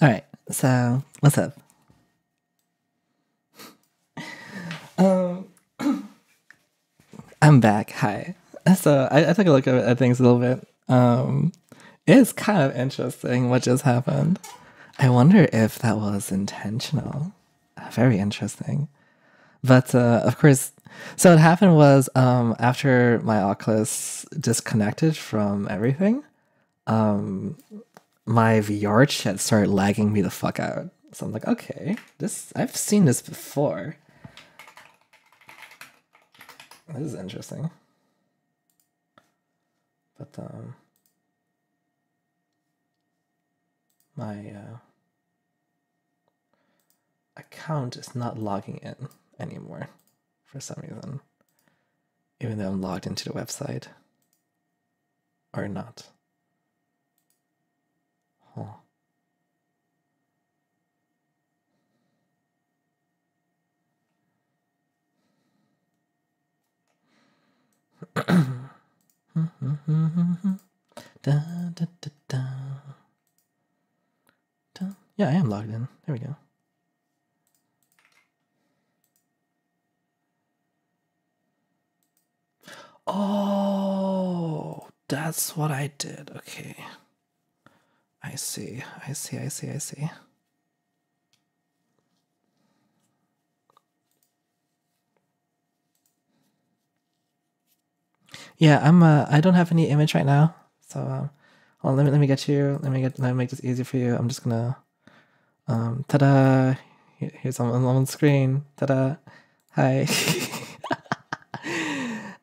All right. So, what's up? Um, I'm back. Hi. So, I took a look at things a little bit. It's kind of interesting what just happened. I wonder if that was intentional. Very interesting. But of course, so what happened was after my Oculus disconnected from everything, my VR chat started lagging me the fuck out. So I'm like, okay, this I've seen this before. This is interesting. But my account is not logging in anymore for some reason, even though I'm logged into the website or not. Huh. Da, da, da, da. Da. Yeah, I am logged in. There we go. Oh, that's what I did. Okay. I see. I see. I see. I see. Yeah, I don't have any image right now. So hold on, let me get you. Let me make this easy for you. I'm just gonna ta-da. Here's on the screen. Ta-da. Hi.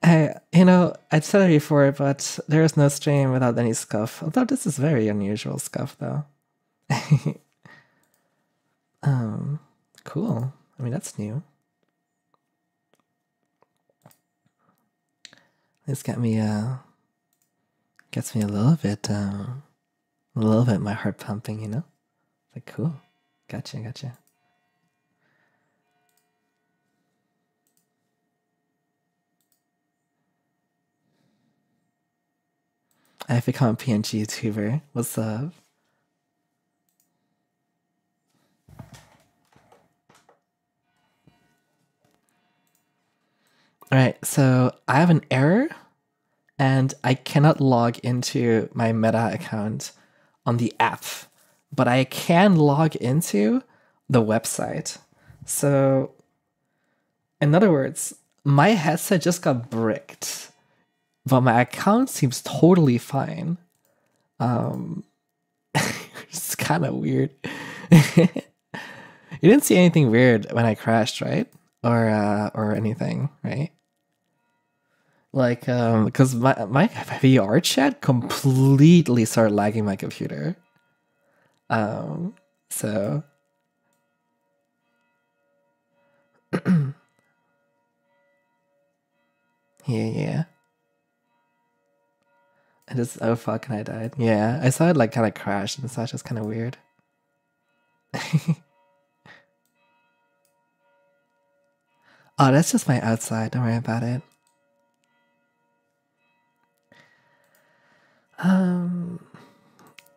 Hey, I'd said it before, but there is no stream without any scuff. Although this is very unusual scuff, though. Cool. I mean, that's new. This gets me a little bit my heart pumping, Like, cool. Gotcha. I've become a PNG YouTuber. What's up? Alright, so I have an error and I cannot log into my Meta account on the app, but I can log into the website. So, in other words, my headset just got bricked, but my account seems totally fine. It's kind of weird. You didn't see anything weird when I crashed, right? Or anything, right? Like, because my VR chat completely started lagging my computer. So yeah. I just oh fuck, and I died. Yeah, I saw it like kind of crash, and such. It's kind of weird. Oh, that's just my outside. Don't worry about it.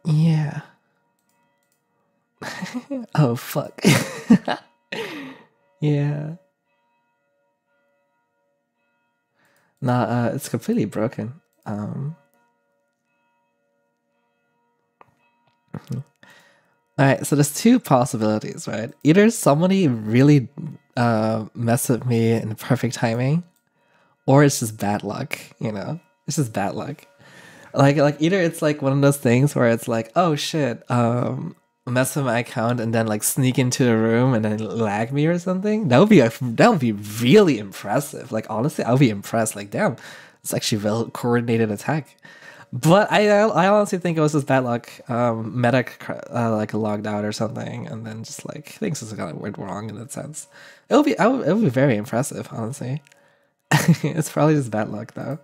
Yeah. Oh fuck. Yeah. Nah, it's completely broken. All right, so there's two possibilities, right? Either somebody really messed with me in perfect timing, or it's just bad luck. It's just bad luck. Like either it's like one of those things where it's like, oh shit, mess with my account and then like sneak into the room and then lag me or something. That would be really impressive. Like honestly, I would be impressed. Like damn, it's actually a well coordinated attack. But I honestly think it was just bad luck. Medic like logged out or something, and then just like things just kind of went wrong in that sense. It would be very impressive, honestly. It's probably just bad luck though.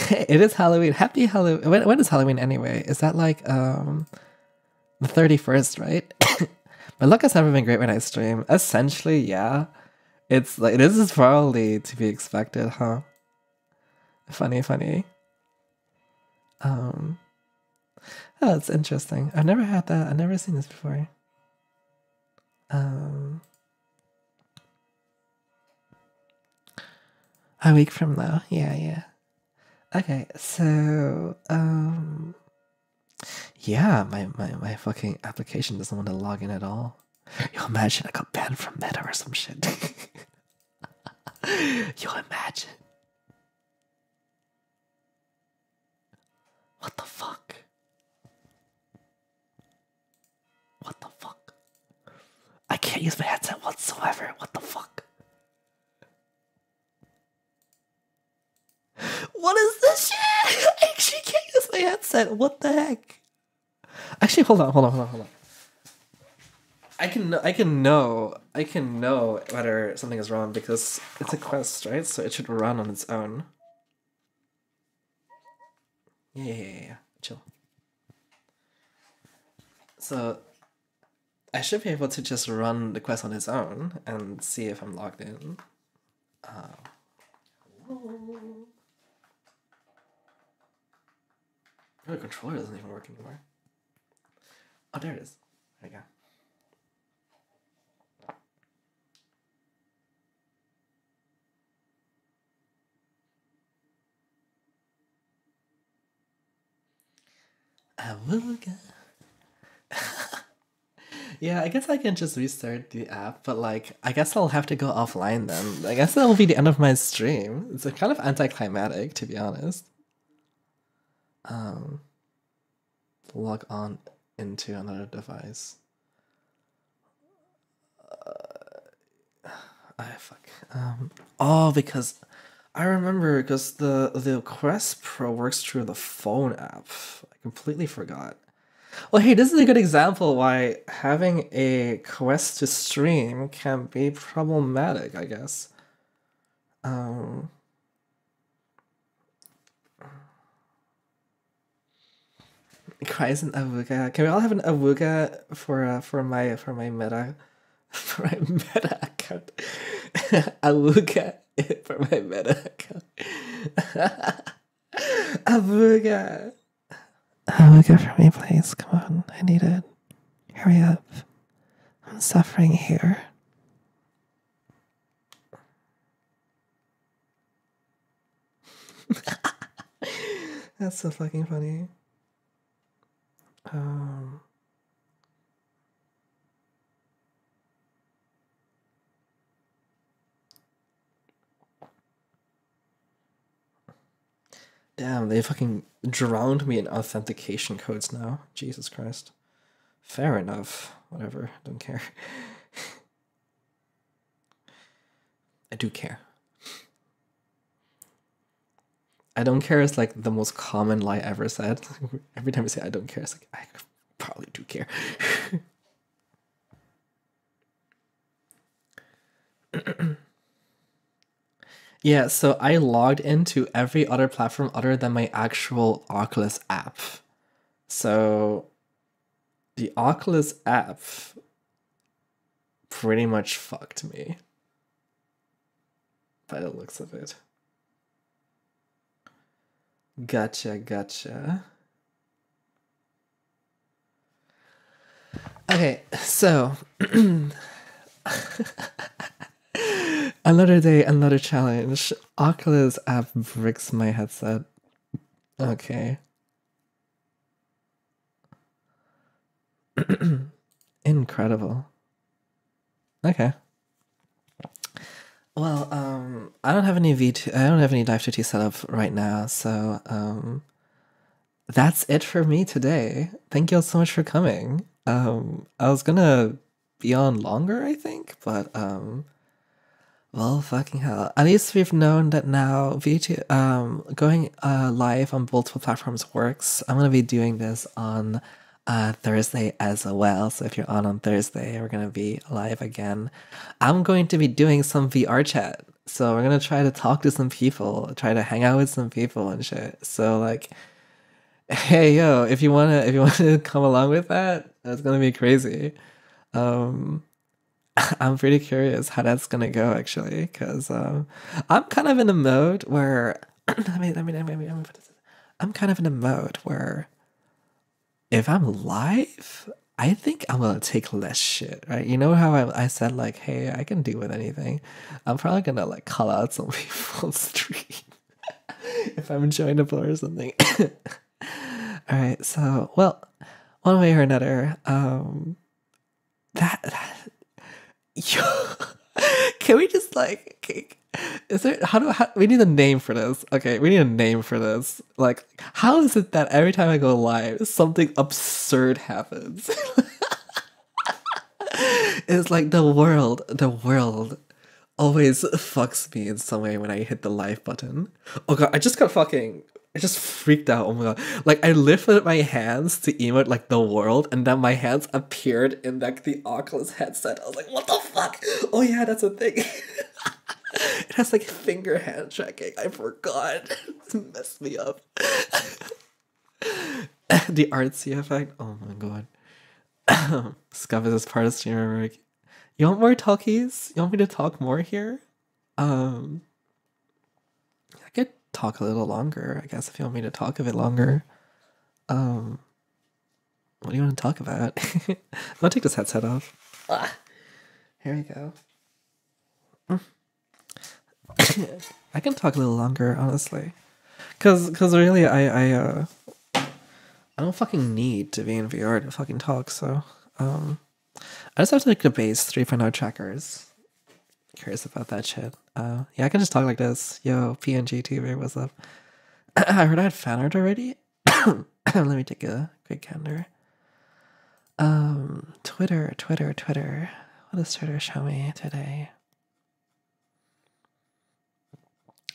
It is Halloween. Happy Halloween. When is Halloween anyway? Is that like the 31st, right? My luck has never been great when I stream. Essentially, yeah. It's like this is probably to be expected, huh? Funny. Oh, it's interesting. I've never had that. I've never seen this before. Um, a week from now. Yeah, yeah. Okay, so yeah, my fucking application doesn't want to log in at all. You imagine I got banned from Meta or some shit. You imagine. What the fuck? What the fuck? I can't use my headset whatsoever. What the fuck? What is this shit? I actually can't use my headset. What the heck? Actually, hold on. I can know whether something is wrong because it's a quest, right? So it should run on its own. Yeah. Chill. So I should be able to just run the quest on its own and see if I'm logged in. Oh, the controller doesn't even work anymore. Oh, there it is. There you go. Awooga. Yeah, I guess I can just restart the app, but like, I guess I'll have to go offline then. I guess that will be the end of my stream. It's a kind of anticlimactic, to be honest. Log on into another device. Fuck. Oh, because I remember because the Quest Pro works through the phone app. I completely forgot. Well, hey, this is a good example why having a Quest to stream can be problematic, I guess. Cries an Awooga. Can we all have an Awooga for my meta for my meta account? Awooga for my meta account. Awooga. Awooga for me, please. Come on, I need it. Hurry up. I'm suffering here. That's so fucking funny. Damn, they fucking drowned me in authentication codes now. Jesus Christ. Fair enough. Whatever. Don't care. I do care. I don't care is like the most common lie ever said. Every time I say I don't care, it's like I probably do care. Yeah, so I logged into every other platform other than my actual Oculus app. So the Oculus app pretty much fucked me by the looks of it. Gotcha. Okay, so another day, another challenge. Oculus app bricks my headset. Okay. Incredible. Okay. Well, I don't have any I don't have any Dive 2T set up right now, so that's it for me today. Thank you all so much for coming. I was gonna be on longer, I think, but well, fucking hell. At least we've known that now going live on multiple platforms works. I'm gonna be doing this on Thursday as well. So if you're on Thursday, we're gonna be live again. I'm going to be doing some VR chat. So we're gonna try to talk to some people, try to hang out with some people and shit. So like, hey yo, if you wanna come along with that, that's gonna be crazy. I'm pretty curious how that's gonna go actually, because I'm kind of in a mode where let me put this. I'm kind of in a mode where if I'm live, I think I'm gonna take less shit, right? You know how I said like, hey, I can deal with anything. I'm probably gonna like call out some people on stream if I'm enjoyable or something. All right, so well, one way or another, that yo, can we just like, is there how we need a name for this? Okay, we need a name for this. Like, how is it that every time I go live, something absurd happens? It's like the world always fucks me in some way when I hit the live button. Oh god, I just freaked out. Oh my god. Like I lifted my hands to emote like the world, and then my hands appeared in like the Oculus headset. I was like, what the fuck? Oh yeah, that's a thing. It has like finger hand tracking. I forgot. It messed me up. The artsy effect. Oh my god. Scuff is part of streamer work. You want more talkies? You want me to talk more here? I could talk a little longer, I guess, if you want me to talk a bit longer. What do you want to talk about? I'm gonna take this headset off. Here we go. I can talk a little longer, honestly. Cause really I don't fucking need to be in VR to fucking talk, so I just have to like the base 3.0 trackers. Curious about that shit. Yeah, I can just talk like this. Yo, PNG TV, what's up? I heard I had fan art already. Let me take a quick gander. Twitter. What does Twitter show me today?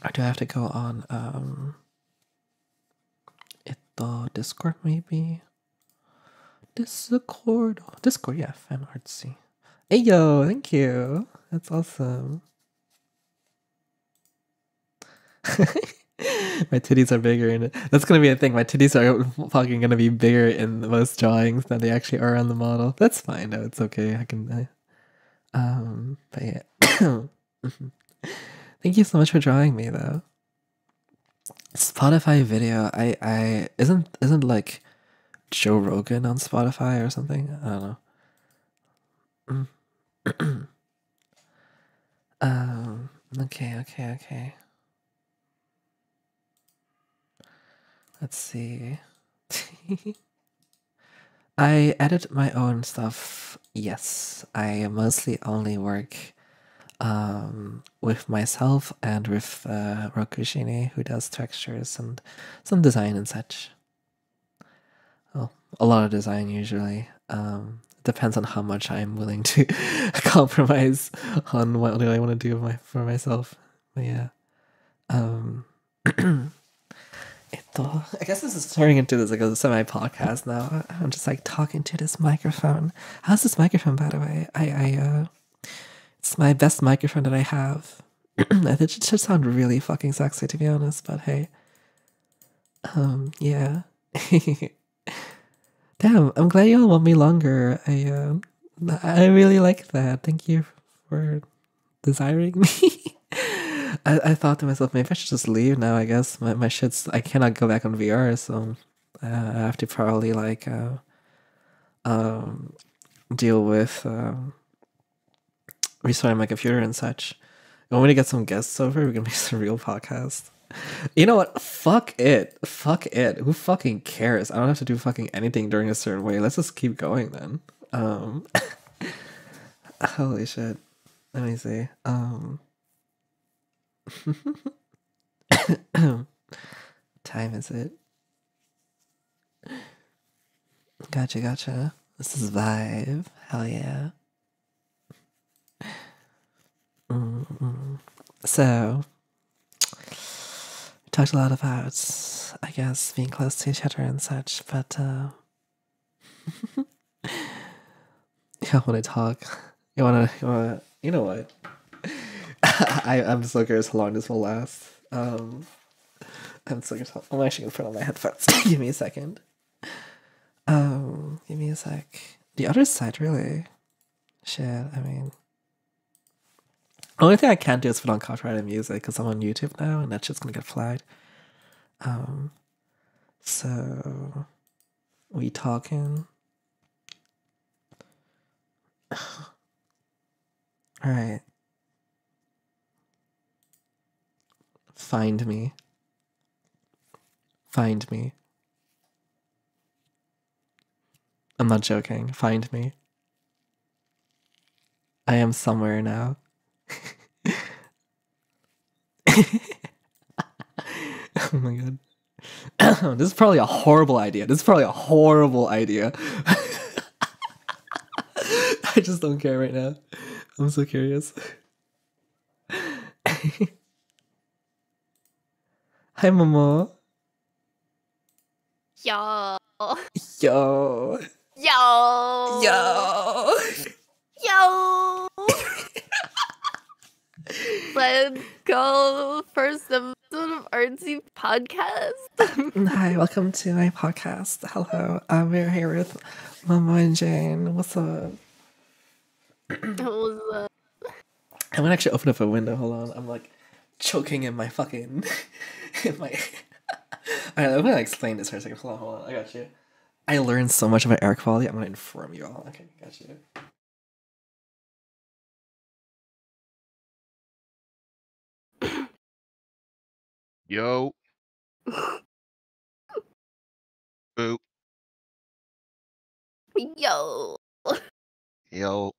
Or do I have to go on Discord maybe? Discord, yeah, fan artsy. Hey yo, thank you. That's awesome. My titties are bigger in it. That's gonna be a thing. My titties are fucking gonna be bigger in most drawings than they actually are on the model. That's fine though. It's okay. I can. But yeah. Thank you so much for drawing me though. Spotify video. I isn't like Joe Rogan on Spotify or something. I don't know. Okay. Let's see. I edit my own stuff. Yes, I mostly only work with myself and with Rokushini, who does textures and some design and such. Well, a lot of design usually. Depends on how much I'm willing to compromise on what do I want to do for myself. But yeah. I guess this is turning into this like a semi-podcast now. I'm just like talking to this microphone. How's this microphone, by the way? It's my best microphone that I have. It should sound really fucking sexy, to be honest. But hey, yeah. Damn, I'm glad you all want me longer. I really like that. Thank you for desiring me. I thought to myself, maybe I should just leave now. I guess my shit's, I cannot go back on VR, so I have to probably like deal with restarting my computer and such. You want me to get some guests over? We can make some real podcast. You know what? Fuck it. Who fucking cares? I don't have to do fucking anything during a certain way. Let's just keep going then. Holy shit. Let me see. Time is it? Gotcha. This is Vibe. Hell yeah. So, we talked a lot about, I guess, being close to each other and such, but yeah, when I talk, you know what? I'm so curious how long this will last. I'm so curious. I'm actually gonna put on my headphones. Give me a second. Give me a sec. The other side, really? Shit, I mean, only thing I can't do is put on copyrighted music because I'm on YouTube now, and that shit's gonna get flagged. So We talking? Alright. Find me. Find me. I'm not joking. Find me. I am somewhere now. Oh my god. This is probably a horrible idea. I just don't care right now. I'm so curious. Hi, Momo. Yo. Yo. Yo. Yo. Yo. Let's go for some sort of artsy podcast. Hi, welcome to my podcast. Hello. We're here with Momo and Jane. What's up? What's up? I'm gonna actually open up a window. Hold on. I'm like choking in my fucking in my Alright, I'm gonna explain this for a second. Hold on, I got you. I learned so much about air quality, I'm gonna inform you all. Okay, got you. Yo. Boo. Yo. Yo.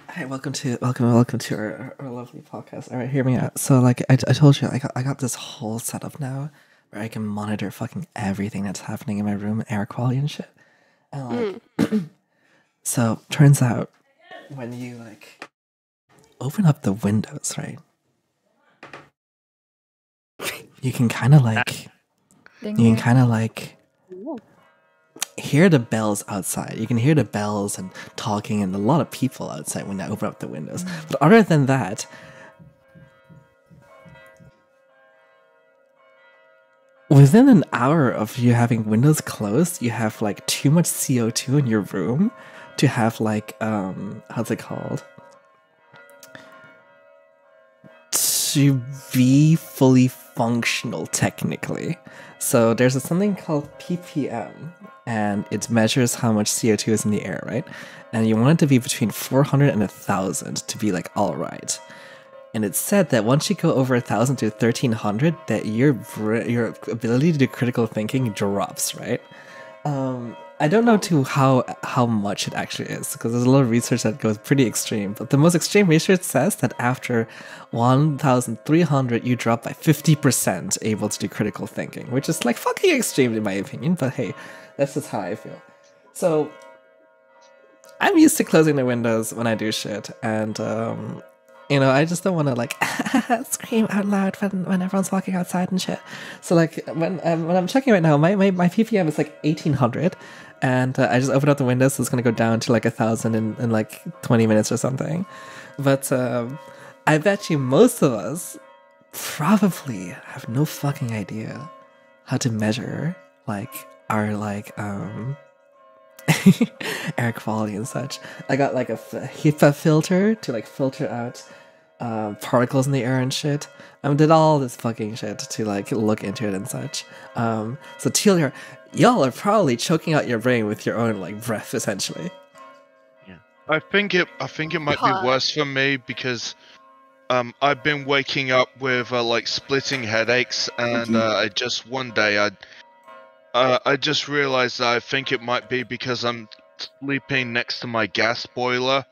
Hi, welcome to our lovely podcast. All right, hear me out. So, like I told you, I got this whole setup now where I can monitor fucking everything that's happening in my room, air quality and shit. And like, so turns out when you like open up the windows, right? You can kind of like hear the bells outside. You can hear the bells and talking and a lot of people outside when I open up the windows. But other than that, within an hour of you having windows closed, you have like too much CO2 in your room to have like how's it called? To be fully functional technically. So there's something called ppm, and it measures how much CO2 is in the air, right? And you want it to be between 400 and 1,000 to be like all right. And it's said that once you go over 1,000 to 1,300, that your ability to do critical thinking drops, right? I don't know how much it actually is, because there's a lot of research that goes pretty extreme. But the most extreme research says that after 1,300, you drop by 50% able to do critical thinking, which is like fucking extreme in my opinion. But hey, that's just how I feel. So I'm used to closing the windows when I do shit, and you know, I just don't want to like scream out loud when everyone's walking outside and shit. So like when I'm checking right now, my ppm is like 1,800, and I just opened up the window, so it's gonna go down to like 1,000 in like 20 minutes or something. But I bet you most of us probably have no fucking idea how to measure like our like air quality and such. I got like a HEPA filter to like filter out particles in the air and shit. I did all this fucking shit to like look into it and such. So Teal, y'all are probably choking out your brain with your own like breath, essentially. Yeah. I think it might be worse for me because I've been waking up with like splitting headaches, and I just one day I just realized that I think it might be because I'm sleeping next to my gas boiler,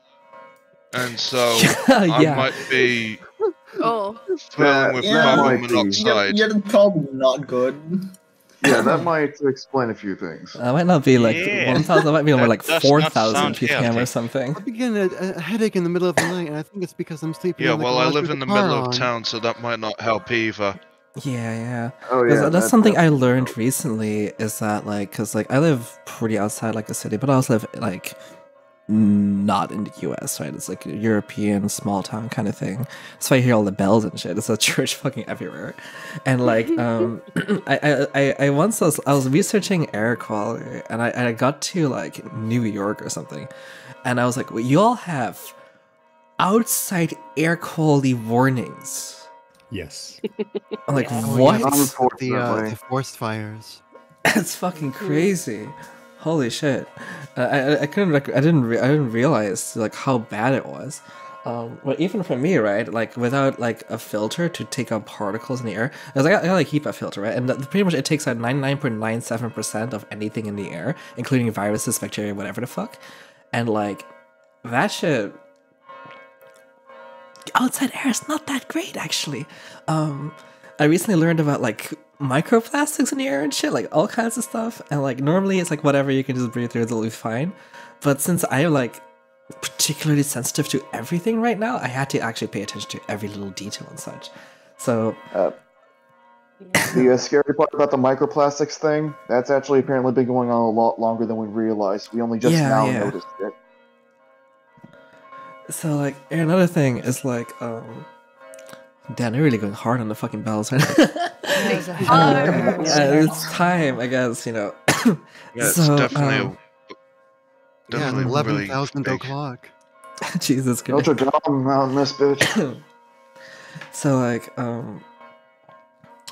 and so I might be filling with carbon monoxide. Yeah, that's probably not good. Yeah, that might explain a few things. That might not be like 1,000, that might be more like 4,000 ppm or something. I begin a headache in the middle of the night, and I think it's because I'm sleeping. Yeah, on, like, well, a I lodge live with in the car middle of on. town, so that might not help either. Yeah. Oh yeah, That's something I learned recently, is that like, because like I live pretty outside like the city, but I also live like not in the US, right? It's like a European small town kind of thing. So I hear all the bells and shit. It's a church fucking everywhere. And like I once I was researching air quality, and I got to like New York or something, and I was like, well, you all have outside air quality warnings. Yes. I'm like, Oh, what? yeah, Unfortunately. the forest fires. It's fucking crazy. Holy shit! I couldn't I didn't realize like how bad it was. But even for me, right, like without like a filter to take out particles in the air, because I got like HEPA filter, right, and pretty much it takes out 99.97% of anything in the air, including viruses, bacteria, whatever the fuck, and like that shit. Outside air is not that great, actually. I recently learned about like microplastics in the air and shit, like all kinds of stuff, and like normally it's like whatever you can just breathe through, it'll be fine. But since I'm like particularly sensitive to everything right now, I had to actually pay attention to every little detail and such. So The scary part about the microplastics thing, that's actually apparently been going on a lot longer than we realized. We only just now noticed it. So like another thing is like damn, they're really going hard on the fucking bells right yeah, it's time, I guess, you know. Yeah, it's So, definitely Yeah, really 11,000 big. o'clock. Jesus Christ. Notre Dame out in this bitch. So like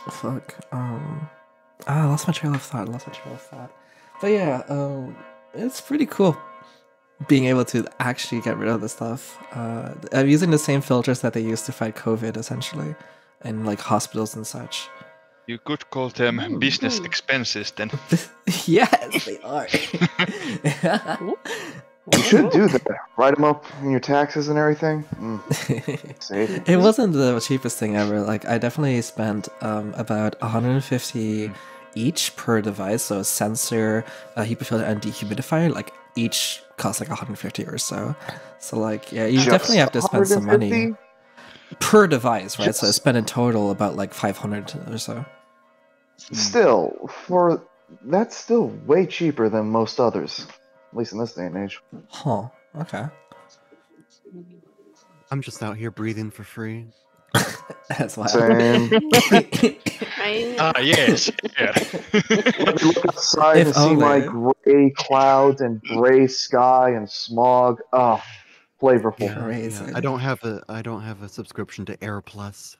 fuck I lost my trail of thought. But yeah, it's pretty cool being able to actually get rid of the stuff. I'm using the same filters that they use to fight COVID, essentially, in like hospitals and such. You could call them business expenses then. Yes, they are. You should do that. Write them up in your taxes and everything. Save. It wasn't the cheapest thing ever. Like I definitely spent about 150 each per device. So a sensor, a HEPA filter, and dehumidifier. Like each cost like 150 or so. So like yeah, you Just definitely have to spend some money 150? per device, right? So I Just- spent in total about like 500 or so. Still, that's still way cheaper than most others. At least in this day and age. Huh. Okay. I'm just out here breathing for free. That's why. Same. Right? Ah, yes. Yeah. Let me look outside If and see only. my gray clouds and gray sky and smog. Oh, flavorful. Yeah, Crazy. I don't have a subscription to Air Plus.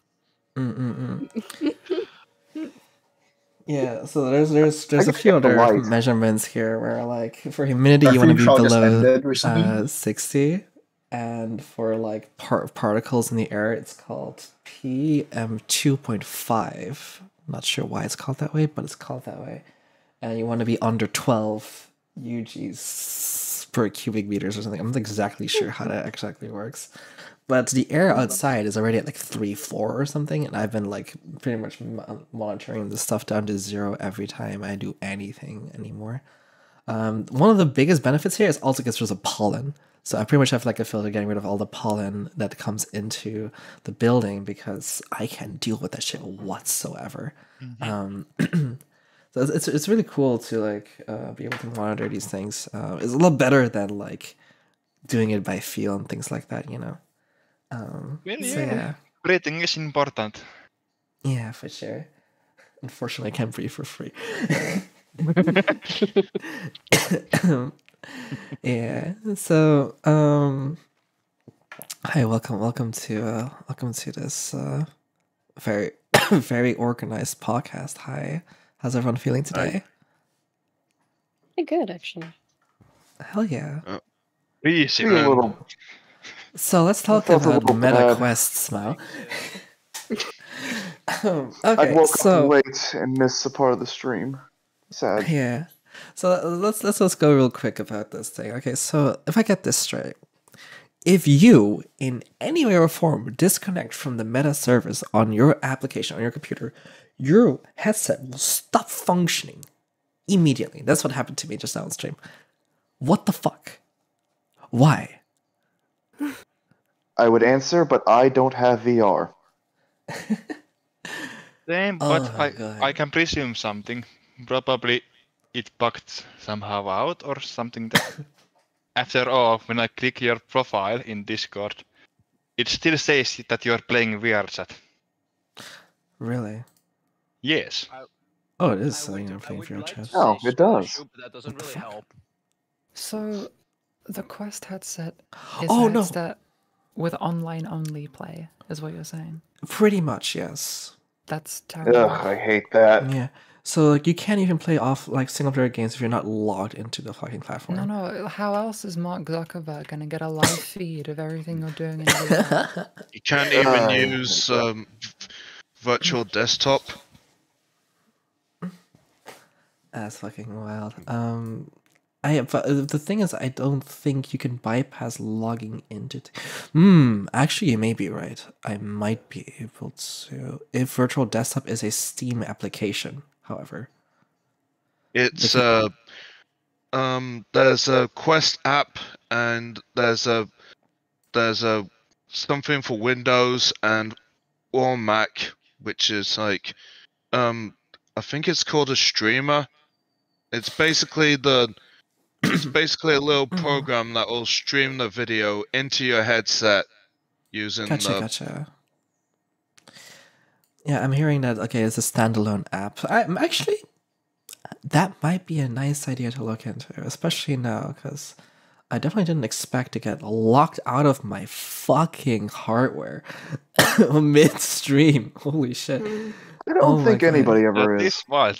Yeah, so there's a can few get the other light. measurements here where like for humidity Our you want to free be trial just below ended recently. 60, and for like particles in the air it's called PM 2.5. Not sure why it's called that way, but it's called that way. And you want to be under 12 UGs per cubic meters or something. I'm not exactly sure how that exactly works. But the air outside is already at like 3, 4 or something, and I've been like pretty much monitoring this stuff down to 0 every time I do anything anymore. One of the biggest benefits here is also gets rid of pollen. So I pretty much have like a filter getting rid of all the pollen that comes into the building because I can't deal with that shit whatsoever. So it's really cool to like be able to monitor these things. It's a lot better than like doing it by feel and things like that, you know. Well, So yeah. yeah. Breathing is important. Yeah, for sure. Unfortunately, I can't breathe for free. Yeah. So, hi, welcome to this very very organized podcast. Hi, how's everyone feeling today? Pretty good, actually. Hell yeah! Easy. Be a little. So let's talk Felt a about little meta bad. quests now. I Okay, woke so up late and missed a part of the stream. Sad. yeah. So let's go real quick about this thing. Okay, so if I get this straight, if you in any way or form disconnect from the meta service on your application on your computer, your headset will stop functioning immediately. That's what happened to me just now on stream. What the fuck? Why? I would answer, but I don't have VR. Same, Oh but my God. I can presume something. Probably it bugged somehow out or something that after all, when I click your profile in Discord, it still says that you're playing VRChat. Really? Yes. Oh, it is saying I'm playing for your chat. Oh, it does. That doesn't really fuck? help. So, the Quest headset is Oh, a no. headset with online only play, is what you're saying. Pretty much, yes. That's terrible. Ugh, I hate that. Yeah. So like you can't even play off like single player games if you're not logged into the fucking platform. No, how else is Mark Zuckerberg gonna get a live feed of everything you're doing in VR? You can't even use virtual desktop. That's fucking wild. But the thing is, I don't think you can bypass logging into. Actually, you may be right. I might be able to if virtual desktop is a Steam application. However, It's there's a Quest app and there's a something for Windows and or Mac, which is like I think it's called a streamer. It's basically it's basically a little program that will stream the video into your headset using Gotcha. Yeah, I'm hearing that. Okay, it's a standalone app. I'm actually that might be a nice idea to look into, especially now because I definitely didn't expect to get locked out of my fucking hardware midstream. Holy shit! I don't think anybody ever is. This wild.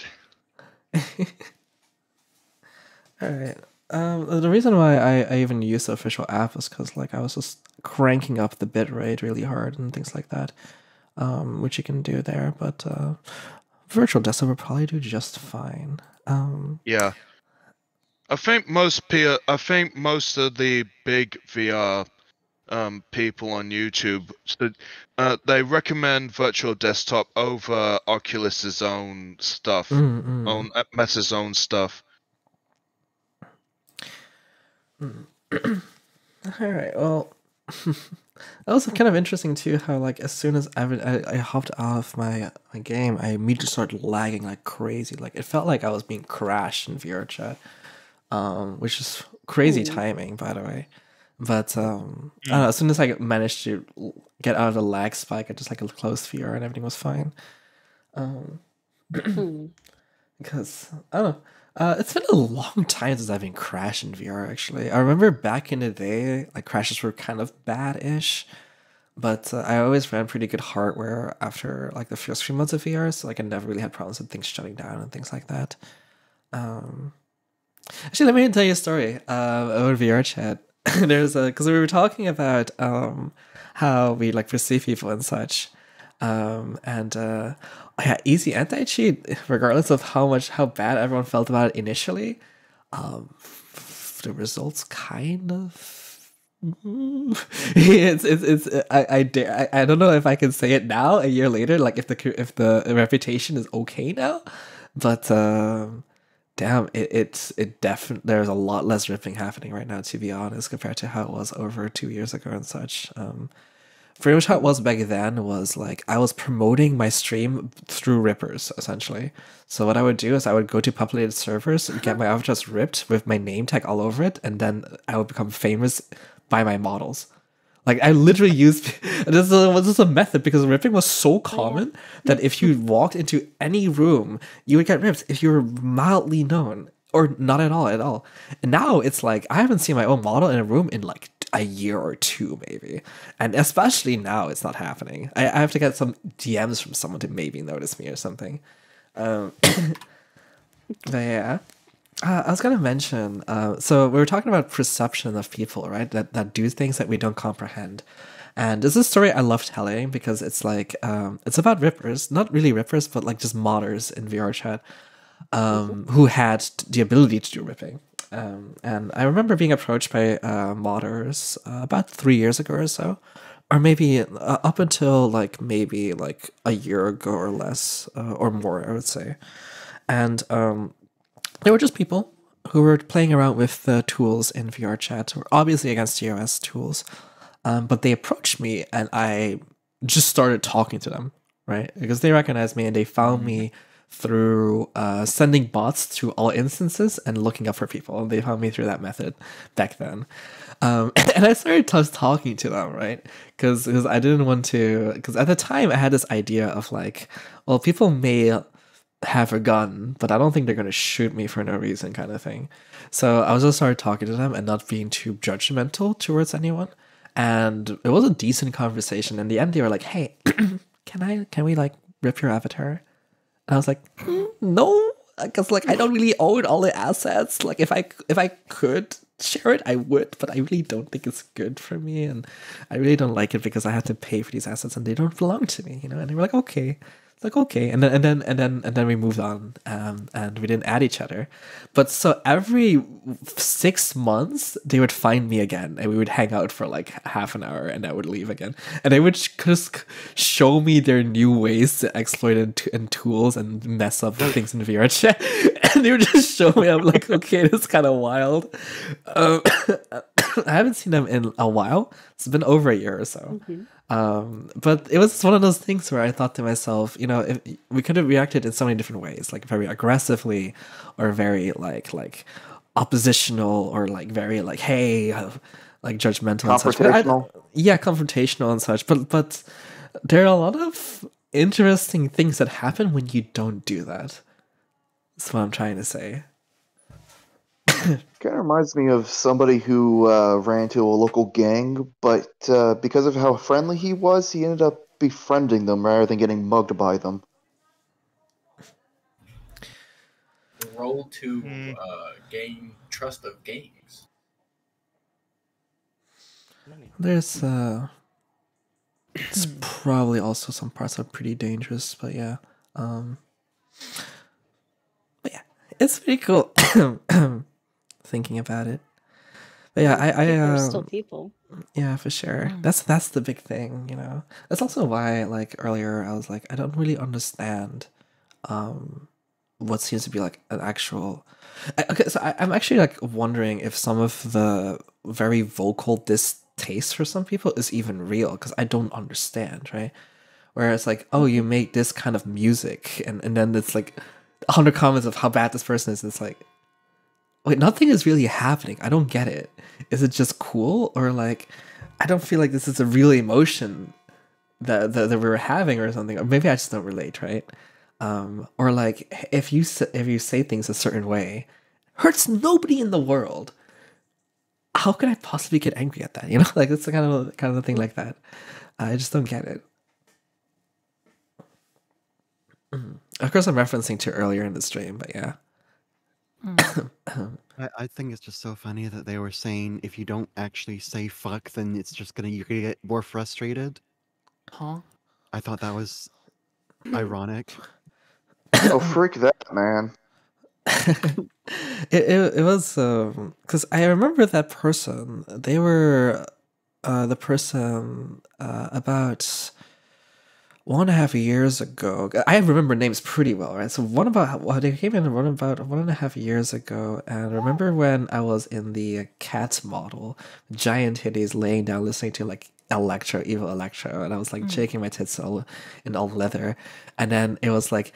All right. The reason why I even used the official app is because like I was just cranking up the bitrate really hard and things like that, which you can do there. But virtual desktop will probably do just fine. Yeah, I think most of the big VR people on YouTube, they recommend virtual desktop over Oculus's own stuff, on Meta's own stuff. All right. Well, that was kind of interesting too. How like as soon as I hopped off my game, I immediately started lagging like crazy. Like it felt like I was being crashed in VR chat, which is crazy timing, by the way. But I don't know, as soon as I managed to get out of the lag spike, I just like closed VR and everything was fine. Because I don't know. It's been a long time since I've been crashed in VR, actually. I remember back in the day, like crashes were kind of bad-ish, but I always ran pretty good hardware after like the first few months of VR, so like I never really had problems with things shutting down and things like that. Actually, let me tell you a story about VR chat. There's because we were talking about how we like perceive people and such, yeah, easy anti-cheat, regardless of how bad everyone felt about it initially. The results kind of I don't know if I can say it now a year later, like if the reputation is okay now, but damn, it definitely there's a lot less ripping happening right now, to be honest, compared to how it was over 2 years ago and such. Pretty much how it was back then was like I was promoting my stream through rippers, essentially. So what I would do is I would go to populated servers and get my avatars ripped with my name tag all over it, and then I would become famous by my models. Like I literally used this is a method because ripping was so common that if you walked into any room, you would get ripped if you were mildly known or not at all. And now it's like I haven't seen my own model in a room in like a year or two maybe, and especially now it's not happening. I have to get some DMs from someone to maybe notice me or something. But yeah, I was gonna mention. So we were talking about perception of people, right? That do things that we don't comprehend. And this is a story I love telling because it's like it's about rippers, not really rippers, but like just modders in VR chat, who had the ability to do ripping. And I remember being approached by modders about 3 years ago or so, or maybe up until maybe a year ago or less, or more, I would say. And they were just people who were playing around with the tools in VR chat, who were obviously against TOS tools, but they approached me and I just started talking to them, right? Because they recognized me and they found me through sending bots to all instances and looking up for people. And they found me through that method back then. And I started talking to them, right? Because I didn't want to... Because at the time, I had this idea of like, well, people may have a gun, but I don't think they're going to shoot me for no reason kind of thing. So I was just started talking to them and not being too judgmental towards anyone. And it was a decent conversation. In the end, they were like, hey, can we like rip your avatar? And I was like, no, because like I don't really own all the assets. Like if I could share it, I would, but I really don't think it's good for me, and I really don't like it because I have to pay for these assets and they don't belong to me, you know. And they were like, okay. Like, okay, and then we moved on, and we didn't add each other, but so every 6 months they would find me again, and we would hang out for like half an hour, and I would leave again, and they would just show me their new ways to exploit and tools and mess up things in VRChat, and they would just show me. I'm like, okay, this is kind of wild. I haven't seen them in a while. It's been over a year or so. But it was one of those things where I thought to myself, you know, if we could have reacted in so many different ways, like very aggressively, or very like oppositional, or like very like, hey, like judgmental and such. Confrontational and such. But there are a lot of interesting things that happen when you don't do that. That's what I'm trying to say. Kind of reminds me of somebody who ran into a local gang, but because of how friendly he was, he ended up befriending them rather than getting mugged by them. Roll to gain trust of gangs. There's it's probably also some parts are pretty dangerous, but yeah. But yeah, it's pretty cool. Thinking about it, but yeah, People are still people. Yeah, for sure. That's the big thing, you know. That's also why, like earlier, I was like, I don't really understand, what seems to be like an actual. Okay, so I'm actually like wondering if some of the very vocal distaste for some people is even real, because I don't understand, right? Where it's like, oh, you make this kind of music, and then it's like 100 comments of how bad this person is. And it's like, wait, nothing is really happening. I don't get it. Is it just cool, or like, I don't feel like this is a real emotion that we're having or something, or maybe I just don't relate, right? Or like, if you say things a certain way, hurts nobody in the world, how could I possibly get angry at that? You know, like it's the kind of a thing like that. I just don't get it. Of course, I'm referencing to earlier in the stream, but yeah. I think it's just so funny that they were saying if you don't actually say fuck, then you're gonna get more frustrated. Huh? I thought that was ironic. Oh, freak that, man. it was because I remember that person. They were the person about 1.5 years ago. I remember names pretty well, right? So they came in about 1.5 years ago, and I remember when I was in the cat model, giant titties, laying down listening to like evil Electro, and I was like shaking my tits in all leather, and then it was like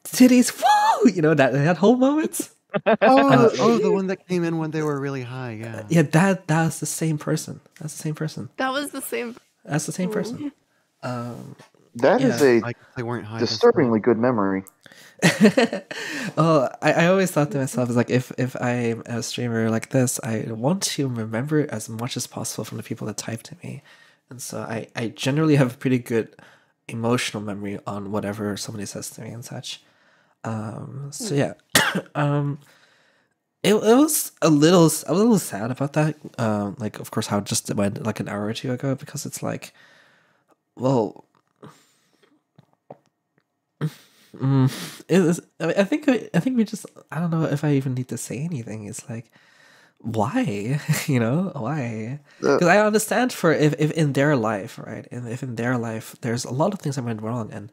titties, woo! You know that whole moment. The one that came in when they were really high, yeah. Yeah, that's the same person. That's the same person. That was the same. That's the same person. That is a they weren't high disturbingly good memory. Oh, I always thought to myself, is like, if I'm a streamer like this, I want to remember as much as possible from the people that type to me, and so I generally have a pretty good emotional memory on whatever somebody says to me and such. So yeah, it was I was a little sad about that. Like, of course, how it just went like an hour or two ago, because it's like, well. It is, I mean, I think we just, I don't know if I even need to say anything. It's like, why? You know, why? Because I understand for if in their life, right? And if in their life there's a lot of things that went wrong, and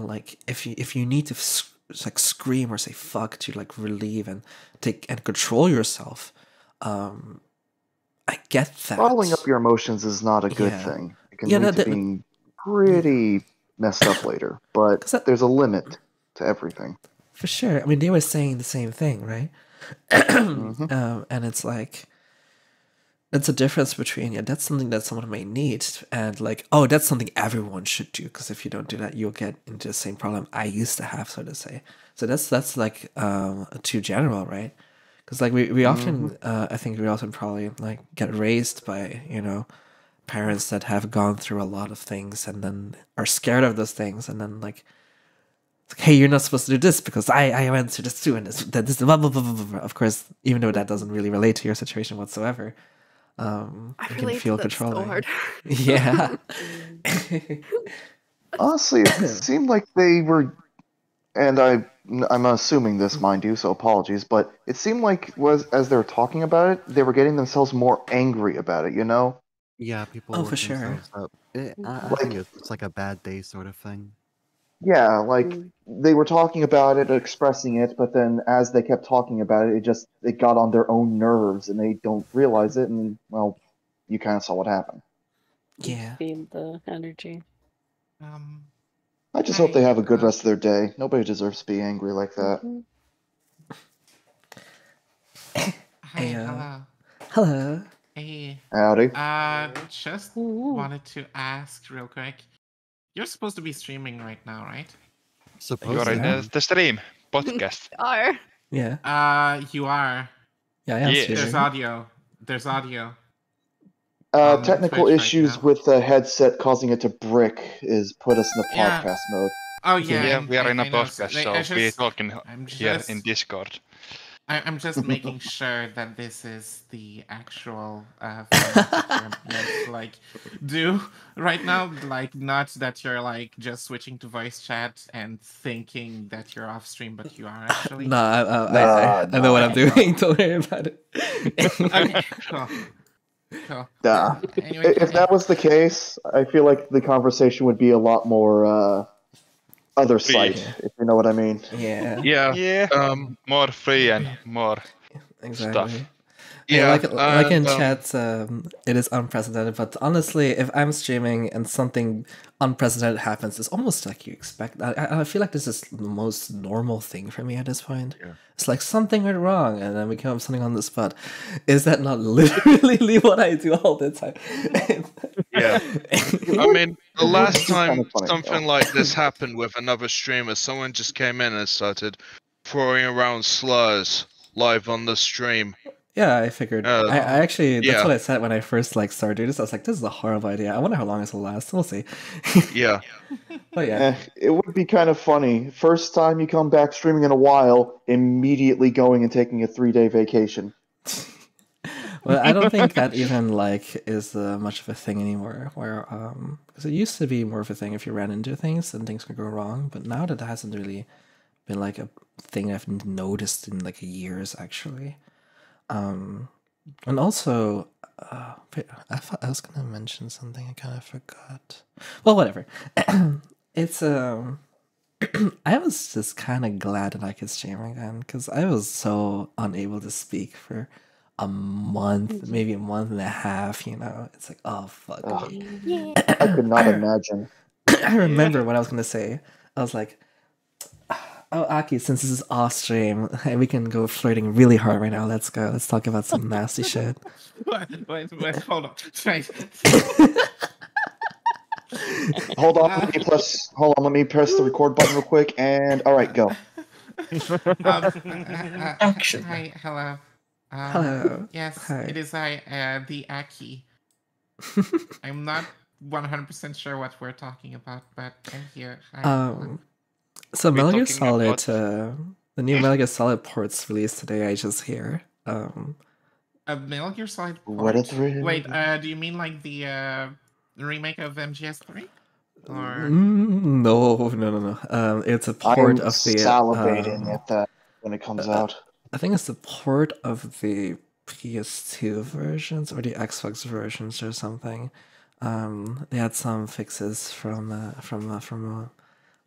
like if you need to like scream or say fuck to like relieve and take and control yourself, I get that. Bottling up your emotions is not a good thing. It can lead to being pretty messed up later, but there's a limit to everything. For sure. I mean, they were saying the same thing, right? And it's like, it's a difference between, that's something that someone may need, and like, oh, that's something everyone should do, because if you don't do that, you'll get into the same problem I used to have, so to say. So that's like too general, right? Because like we often, I think we often probably like get raised by, you know, parents that have gone through a lot of things and then are scared of those things, and then like like, hey, you're not supposed to do this because I went to this too, and this blah, blah, blah, blah, blah. Of course, even though that doesn't really relate to your situation whatsoever, I you can relate feel to that so controlling. hard. Yeah. Honestly, it seemed like they were, and I'm assuming this, mind you, so apologies, but it seemed like as they were talking about it, they were getting themselves more angry about it, you know? Yeah, people Oh, work for sure. themselves up. I Like- think it's like a bad day sort of thing. Yeah, like they were talking about it, expressing it, but then as they kept talking about it, it got on their own nerves, and they don't realize it, and well, you kind of saw what happened. Yeah. Feed the energy. I just hope they Hi, have a good rest of their day. Nobody deserves to be angry like that. Mhm. Hi, Hey, hello. Hello. Hey. Howdy. Just Ooh. wanted to ask real quick. You're supposed to be streaming right now, right? You Supposed are to in be. the stream podcast. Are. Yeah. You are. Yeah, I am Yes. There's streaming. audio. There's audio. On Technical Twitch right issues now. with the headset causing it to brick is put us in the Yeah. podcast mode. Oh yeah. Yeah, and we are in a I know, podcast, I so we're just, talking I'm here just, in Discord. I'm just making sure that this is the actual format that you're meant to like do right now. Like, not that you're like just switching to voice chat and thinking that you're off stream, but you are actually. No, I know what I'm Nah. doing. Don't worry about it. Okay, cool. Cool. Nah. Anyway, If that was the case, I feel like the conversation would be a lot more other side, if you know what I mean. Yeah. Yeah. Yeah, more free and more Exactly. stuff. Yeah. Like in and, chat, it is unprecedented. But honestly, if I'm streaming and something unprecedented happens, it's almost like you expect. I feel like this is the most normal thing for me at this point. Yeah. It's like something went wrong, and then we come up with something on the spot. Is that not literally what I do all the time? Yeah. I mean, the last It's kinda time funny, something though. like this happened with another streamer, someone just came in and started throwing around slurs live on the stream. Yeah, I figured. I actually, that's yeah. what I said when I first like started doing this. I was like, this is a horrible idea. I wonder how long this will last. We'll see. Yeah. But yeah. It would be kind of funny. First time you come back streaming in a while, immediately going and taking a 3-day vacation. Well, I don't think that even like is much of a thing anymore. Where because it used to be more of a thing if you ran into things and things could go wrong, but now that hasn't really been like a thing I've noticed in like years actually. And also, wait, I thought I was gonna mention something. I kind of forgot. Well, whatever. It's I was just kind of glad that I could stream again because I was so unable to speak for a month, maybe a month and a half. You know, it's like, oh fuck. Ugh. Yeah. I could not imagine. I remember what I was gonna say. I was like, oh, Aki, since this is off stream, and we can go flirting really hard right now. Let's go. Let's talk about some nasty shit. Wait, hold on. Wait. Hold on, let me press the record button real quick, and alright, go. Action. Hi, hello. Hello. Yes, Hi. it is the Aki. I'm not 100% sure what we're talking about, but I'm here. Hi. So We're Metal Gear talking Solid, about- the new Metal Gear Solid ports released today. I just hear. A Metal Gear Solid What port? is it? Wait, do you mean like the remake of MGS3? Or No. It's a port I'm of the. salivating at that when it comes out. I think it's the port of the PS2 versions or the Xbox versions or something. They had some fixes from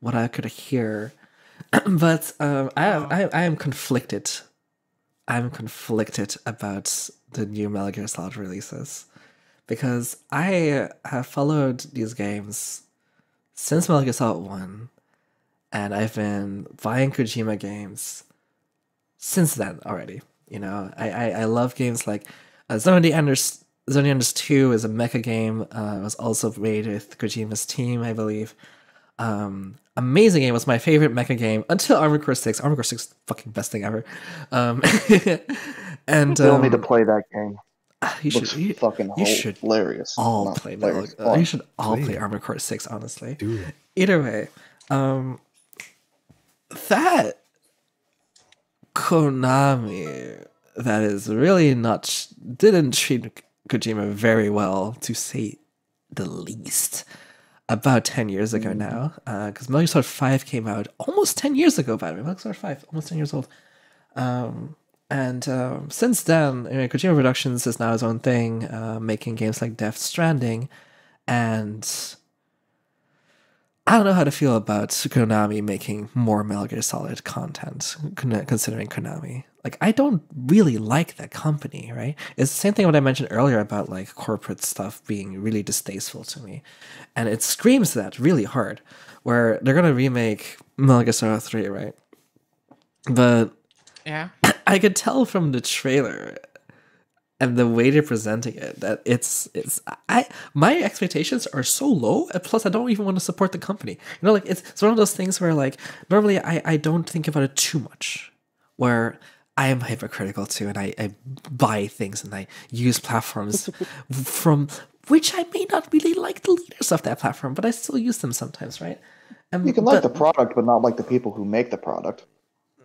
what I could hear, but I am conflicted. I'm conflicted about the new Metal Gear Solid releases because I have followed these games since Metal Gear Solid 1, and I've been buying Kojima games since then already. You know, I love games like Zone of the Enders. Zone of the Enders 2 is a mecha game. It was also made with Kojima's team, I believe. Amazing game. Was my favorite mecha game until Armored Core 6. Armored Core 6 is the fucking best thing ever. And Still need to play that game. you Looks should fucking hilarious. all Not play hilarious, Metal. You should all Play play it. Armored Core 6, honestly. Do it. Either way, that Konami that is really not didn't treat Kojima very well, to say the least. About 10 years ago now, because Metal Gear Solid 5 came out almost 10 years ago. By the way, Metal Gear Solid 5 almost 10 years old. And since then, Kojima Productions is now his own thing, making games like Death Stranding, and I don't know how to feel about Konami making more Metal Gear Solid content, considering Konami. Like, I don't really like that company, right? It's the same thing what I mentioned earlier about, like, corporate stuff being really distasteful to me. And it screams that really hard, where they're going to remake Metal Gear Solid 3, right? But Yeah. I could tell from the trailer and the way they're presenting it that my expectations are so low, and plus I don't even want to support the company. You know, like it's one of those things where, like, normally I don't think about it too much, where I am hypercritical too, and I buy things and I use platforms from which I may not really like the leaders of that platform, but I still use them sometimes, right? You can like the product, but not like the people who make the product.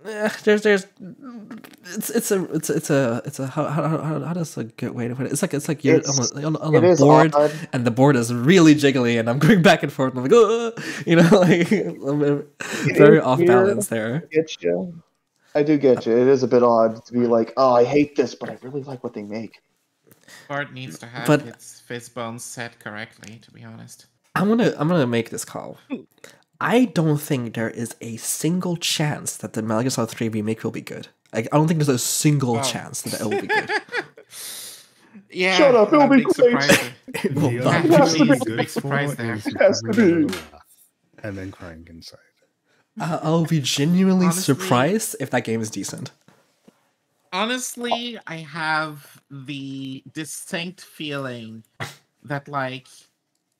There's it's a how does a good way to put it? It's like you're on a board odd. and the board is really jiggly and I'm going back and forth and I'm like, oh, you know, like I'm very off balance there. I do get you. It is a bit odd to be like, oh, I hate this, but I really like what they make. Bart needs to have But- its fist bones set correctly, to be honest. I'm gonna make this call. I don't think there is a single chance that the Metal Gear Solid 3 remake will be good. Like, I don't think there's a single chance that it will be good. Yeah, Shut up, it'll a be big great. surprise. It will The not only be has to thing be he's big good surprise for there. is It has to be. remembering and then crying inside. I'll be genuinely Honestly- surprised if that game is decent. Honestly, I have the distinct feeling that, like,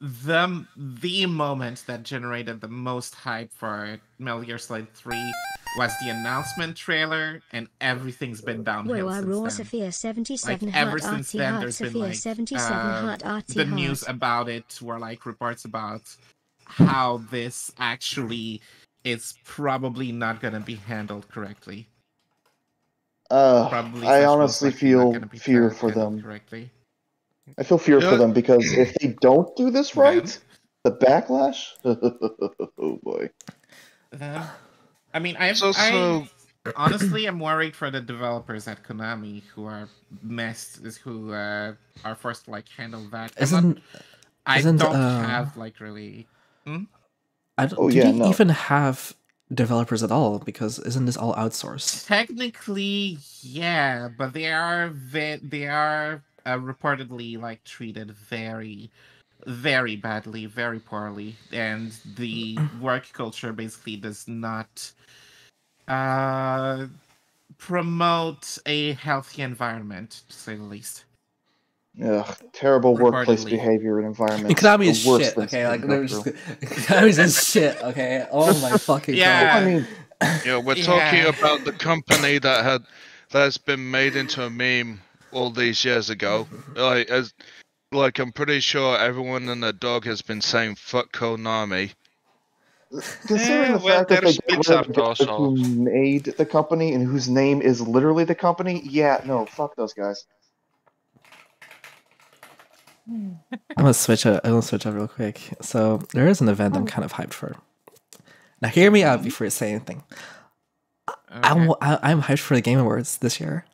the moment that generated the most hype for Metal Gear Solid 3 was the announcement trailer, and everything's been downhill Whoa, since Raw then. Sophia 77 Like, Heart ever since Arty then, Heart there's been, Sophia like, 77 Heart Arty the Heart. news about it were, like, reports about how this actually is probably not going to be handled correctly. Probably I slash most honestly likely not feel gonna be fear handled for them. correctly. I feel fear for Yeah. them because if they don't do this right, Then? the backlash. Oh boy. I mean, It's also honestly, I'm worried for the developers at Konami who are who are forced to, like, handle that. I Isn't, don't have, like, really. I don't, Oh, do yeah, they no. even have developers at all? Because isn't this all outsourced? Technically, yeah, but they are reportedly, like, treated very, very badly, very poorly, and the work culture basically does not promote a healthy environment, to say the least. Ugh, terrible workplace Reportedly. behavior and environment. And Konami is the worst shit, things okay? to Like, go they're just, through. Konami's just shit, okay? Oh my fucking Yeah. god. I mean, Yeah, we're talking Yeah. about the company that's been made into a meme all these years ago. Like I'm pretty sure everyone and their dog has been saying "fuck Konami." considering the well, fact that they there's get rid of Blizzard the guy also. who made the company and whose name is literally the company, yeah, no, fuck those guys. I'm gonna switch up real quick. So there is an event I'm kind of hyped for. Now hear me out before you say anything. I'm hyped for the Game Awards this year,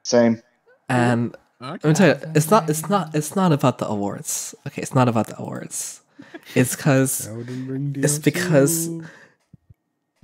Same. and let me tell you, it's not about the awards. Okay, it's not about the awards. It's because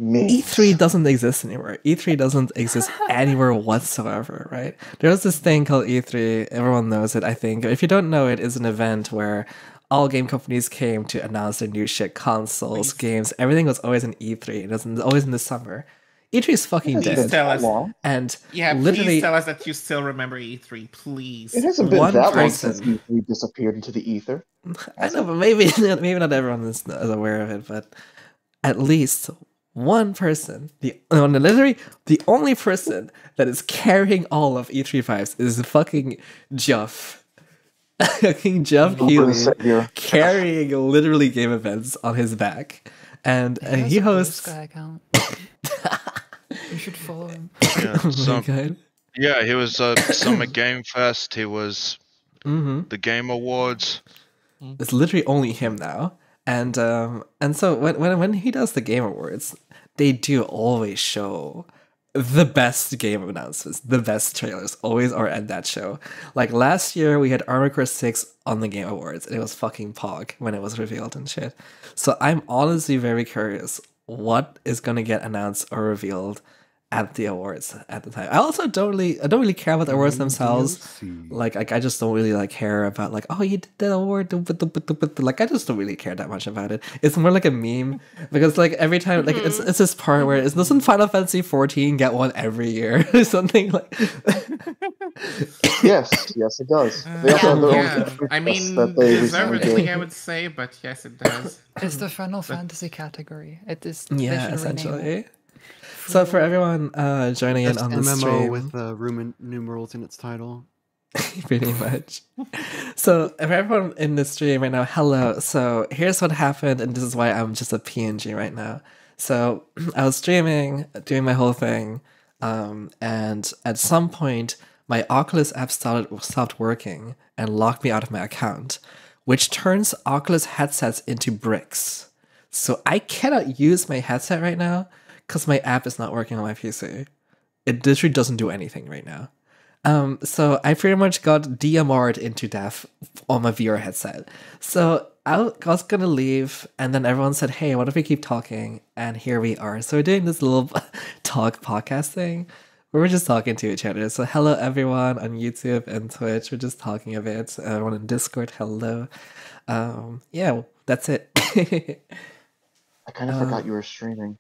E3 doesn't exist anymore. E3 doesn't exist anywhere whatsoever, right? There's this thing called E3. Everyone knows it, I think. If you don't know it, it's an event where all game companies came to announce their new shit, consoles, games. Everything was always in E3. It was always in the summer. E3 is fucking Please dead. tell us. And Yeah, literally, please tell us that you still remember E3, please. It hasn't been One that long person- since E3 disappeared into the ether. I know, but maybe not everyone is aware of it, but at least one person, literally the only person that is carrying all of E3 vibes is fucking Geoff. Fucking Geoff Lord and Keighley Savior. carrying literally game events on his back. and He has he a Blue hosts. Sky account. You should follow him. Yeah, Oh my god. yeah, he was Summer Game Fest. He was the Game Awards. It's literally only him now, and so when he does the Game Awards, they do always show the best game announcements, the best trailers, always are at that show. Like last year, we had Armored Core 6 on the Game Awards, and it was fucking Pog when it was revealed and shit. So I'm honestly very curious what is gonna get announced or revealed at the awards at the time. I also don't really care about the awards themselves. Like I just don't really like care about like, oh, you did that award, like I just don't really care that much about it. It's more like a meme because like every time like it's this part where doesn't Final Fantasy 14 get one every year or something like. yes, it does. They also have their own feature I mean, that they recently deservedly, gave. I would say, but yes, it does. It's the Final Fantasy category. It is. Yeah, they should rename it. essentially. So for everyone joining in Just on a the memo stream, with Roman numerals in its title. pretty much. So for everyone in the stream right now, hello. So here's what happened, and this is why I'm just a PNG right now. So I was streaming, doing my whole thing, and at some point my Oculus app stopped working and locked me out of my account, which turns Oculus headsets into bricks. So I cannot use my headset right now because my app is not working on my PC. It literally doesn't do anything right now. So I pretty much got DMR'd into death on my VR headset. So I was gonna leave, and then everyone said, hey, what if we keep talking? And here we are. So we're doing this little talk podcast thing where we're just talking to each other. So hello everyone on YouTube and Twitch. We're just talking a bit. Everyone in Discord, hello. Yeah, that's it. I kind of forgot you were streaming.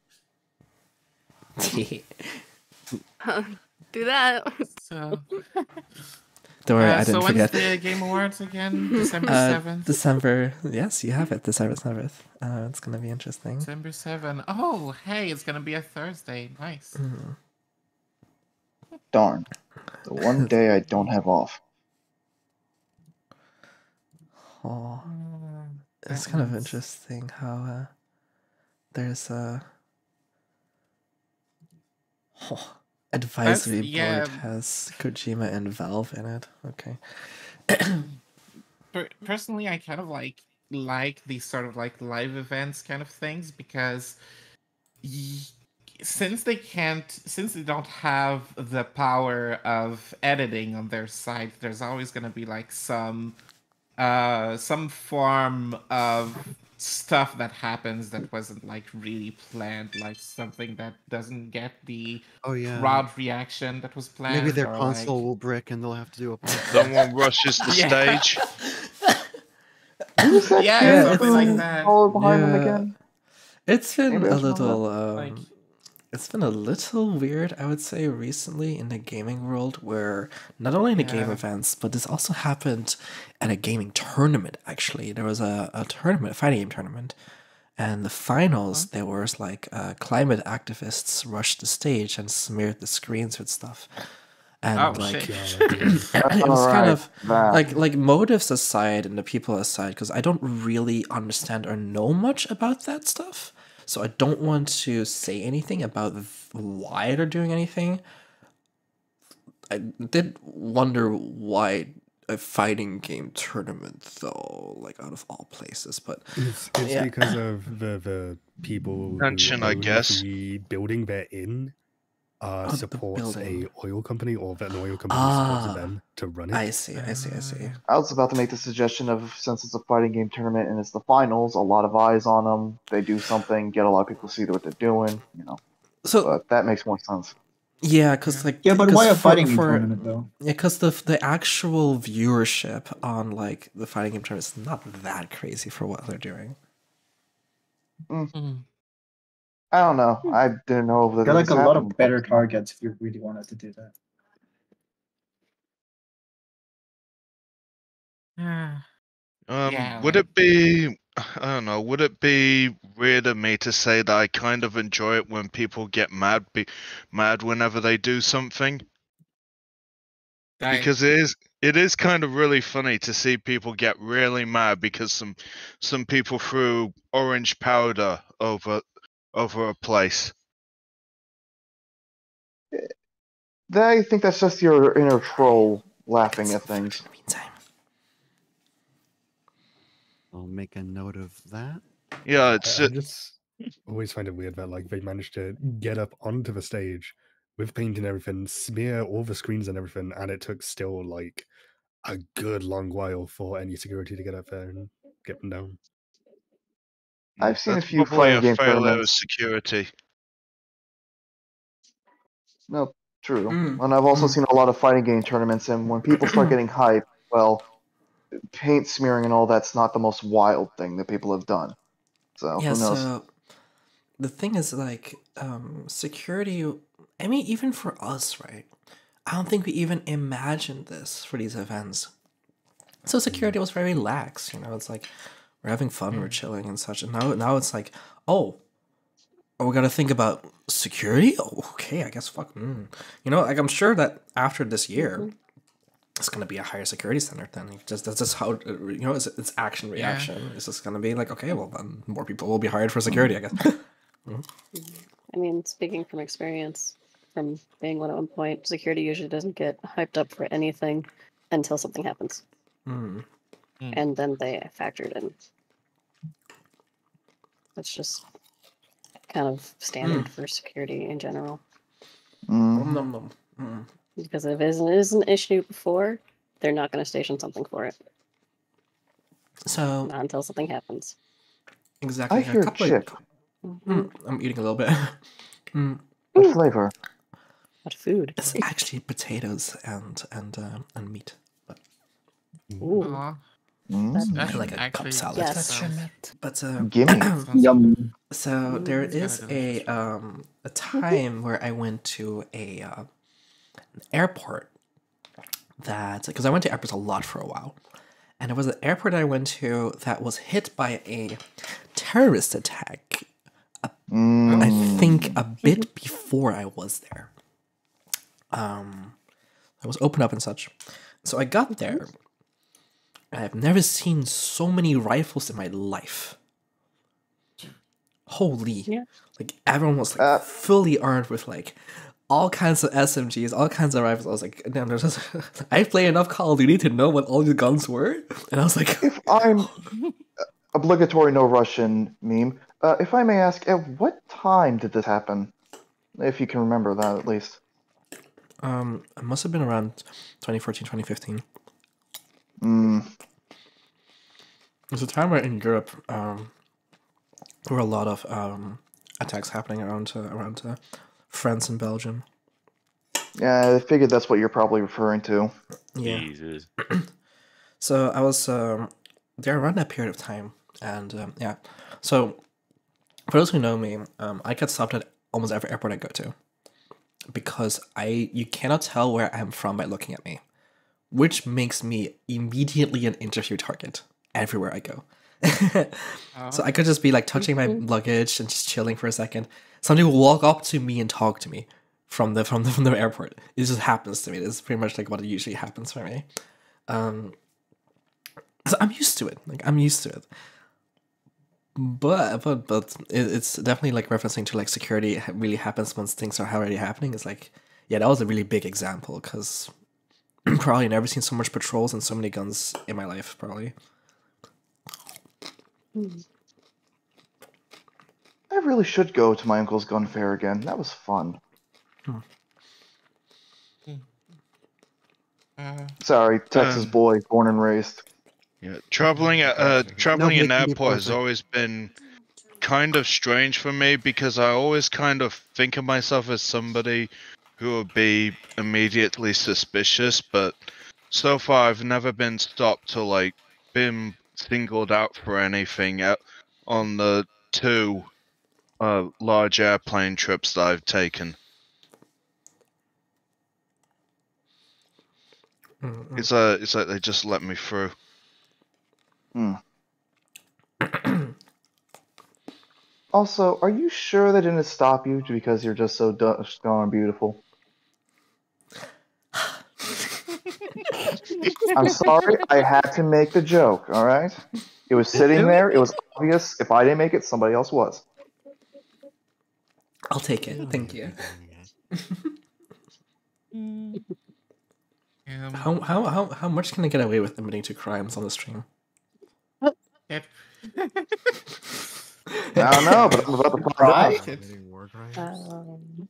Do that. So, Don't worry, I so didn't when's forget. the Game Awards again? December 7th? December, yes, you have it, December 7th. It's gonna be interesting. December 7th. Oh, hey, it's gonna be a Thursday. Nice. Darn. The one day I don't have off. Oh, it's kind of interesting how there's a advisory board has Kojima and Valve in it. Okay. Personally, I kind of like these sort of like live events kind of things because since they don't have the power of editing on their side, there's always going to be like some form of stuff that happens that wasn't like really planned, like something that doesn't get the crowd reaction that was planned. Maybe their or, console like... will brick and they'll have to do a podcast. Someone rushes the stage. Yeah, something like that. Behind them again. It's been Maybe a that's one of little it's been a little weird, I would say, recently in the gaming world, where not only in the game events, but this also happened at a gaming tournament, actually. There was a tournament, a fighting game tournament, and the finals, there was like climate activists rushed the stage and smeared the screens with stuff. And it was kind of like motives aside and the people aside, because I don't really understand or know much about that stuff. So I don't want to say anything about why they're doing anything. I did wonder why a fighting game tournament, though, like out of all places. But it's because of the people Tension, who I own guess. the building they're in supports a oil company, or that an oil company supports them to run it. I see. I was about to make the suggestion of, since it's a fighting game tournament and it's the finals, a lot of eyes on them. They do something, get a lot of people to see what they're doing, you know. So but that makes more sense. Yeah, because like but why a fighting game tournament though? Yeah, because the actual viewership on like the fighting game tournament is not that crazy for what they're doing. I don't know. I didn't know that. Got like a lot of better targets if you really wanted to do that. Would it be? I don't know. Would it be weird of me to say that I kind of enjoy it when people get mad whenever they do something? Because it it is kind of really funny to see people get really mad because some people threw orange powder over a place. I think that's just your inner troll laughing at things. I'll make a note of that. Yeah, it's I just always find it weird that like they managed to get up onto the stage with paint and everything, smear all the screens and everything, and it took still like a good long while for any security to get up there and get them down. I've seen that's a few probably fighting a game failure of tournaments. security. No, true. And I've also seen a lot of fighting game tournaments, and when people start getting hyped, well, paint smearing and all that's not the most wild thing that people have done. So Yeah, who knows? so the thing is, like, security, I mean, even for us, right? I don't think we even imagined this for these events. So security was very lax, you know, it's like, we're having fun, we're chilling and such, and now it's like, oh, we gotta think about security? Oh, okay, I guess, fuck, You know, like, I'm sure that after this year, it's gonna be a higher security standard then. That's just how, you know, it's action reaction. It's just gonna be like, okay, well then more people will be hired for security, I guess. I mean, speaking from experience, from being one at one point, security usually doesn't get hyped up for anything until something happens. And then they factor it in. That's just kind of standard for security in general. Because if it is an issue before, they're not going to station something for it. So not until something happens. Exactly. I hear chip. I'm eating a little bit. What flavor? What food? It's actually potatoes and meat. But Aw. I like a Actually, cup salad. Yes. But Gimme. Yum. so there is a time where I went to an airport that, because I went to airports a lot for a while, and it was an airport I went to that was hit by a terrorist attack. I think a bit before I was there. I was opened up and such. So I got there. I've never seen so many rifles in my life. Holy. Like, everyone was like fully armed with like all kinds of SMGs, all kinds of rifles. I was like, damn, there's just I play enough Call of Duty to know what all these guns were. And I was like, if I'm obligatory no Russian meme, if I may ask, at what time did this happen? If you can remember that at least. It must have been around 2014, 2015. There's a time where in Europe, there were a lot of attacks happening around France and Belgium. Yeah, I figured that's what you're probably referring to. Yeah. Jesus. So I was there around that period of time, and yeah. So for those who know me, I get stopped at almost every airport I go to because you cannot tell where I'm from by looking at me, which makes me immediately an interview target everywhere I go. So I could just be like touching my luggage and just chilling for a second. Somebody will walk up to me and talk to me from the airport. It just happens to me. This is pretty much like what usually happens for me. So I'm used to it. But it's definitely like referencing to like security really happens once things are already happening. It's like, yeah, that was a really big example because probably never seen so much patrols and so many guns in my life, probably. I really should go to my uncle's gun fair again. That was fun. Sorry, Texas boy, born and raised. Yeah, traveling in airport has always been kind of strange for me because I always kind of think of myself as somebody who would be immediately suspicious, but so far I've never been stopped or like been singled out for anything on the 2 large airplane trips that I've taken. It's like they just let me through. Also, are you sure they didn't stop you because you're just so darn beautiful? I'm sorry, I had to make the joke, alright? It was sitting there, it was obvious. If I didn't make it, somebody else was. I'll take it. Thank you. How much can I get away with admitting to crimes on the stream? Yep. I don't know, but I'm about to find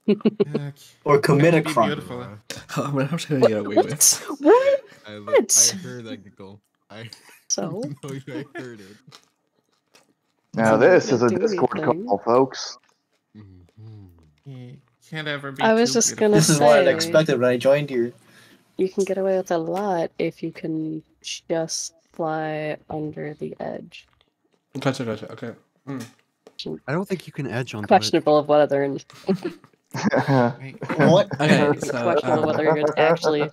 out. Or commit a That'd be crime. beautiful. How much can I get away with? What? I heard that, Nicole. So? I heard it. Now this is a Do Discord anything. call, folks. You can't ever be I was too just beautiful. gonna This is what I say, expected when I joined here. you can get away with a lot if you can just fly under the edge. Gotcha. Okay. I don't think you can edge on Questionable of whether What? Okay, so questionable whether you're gonna actually.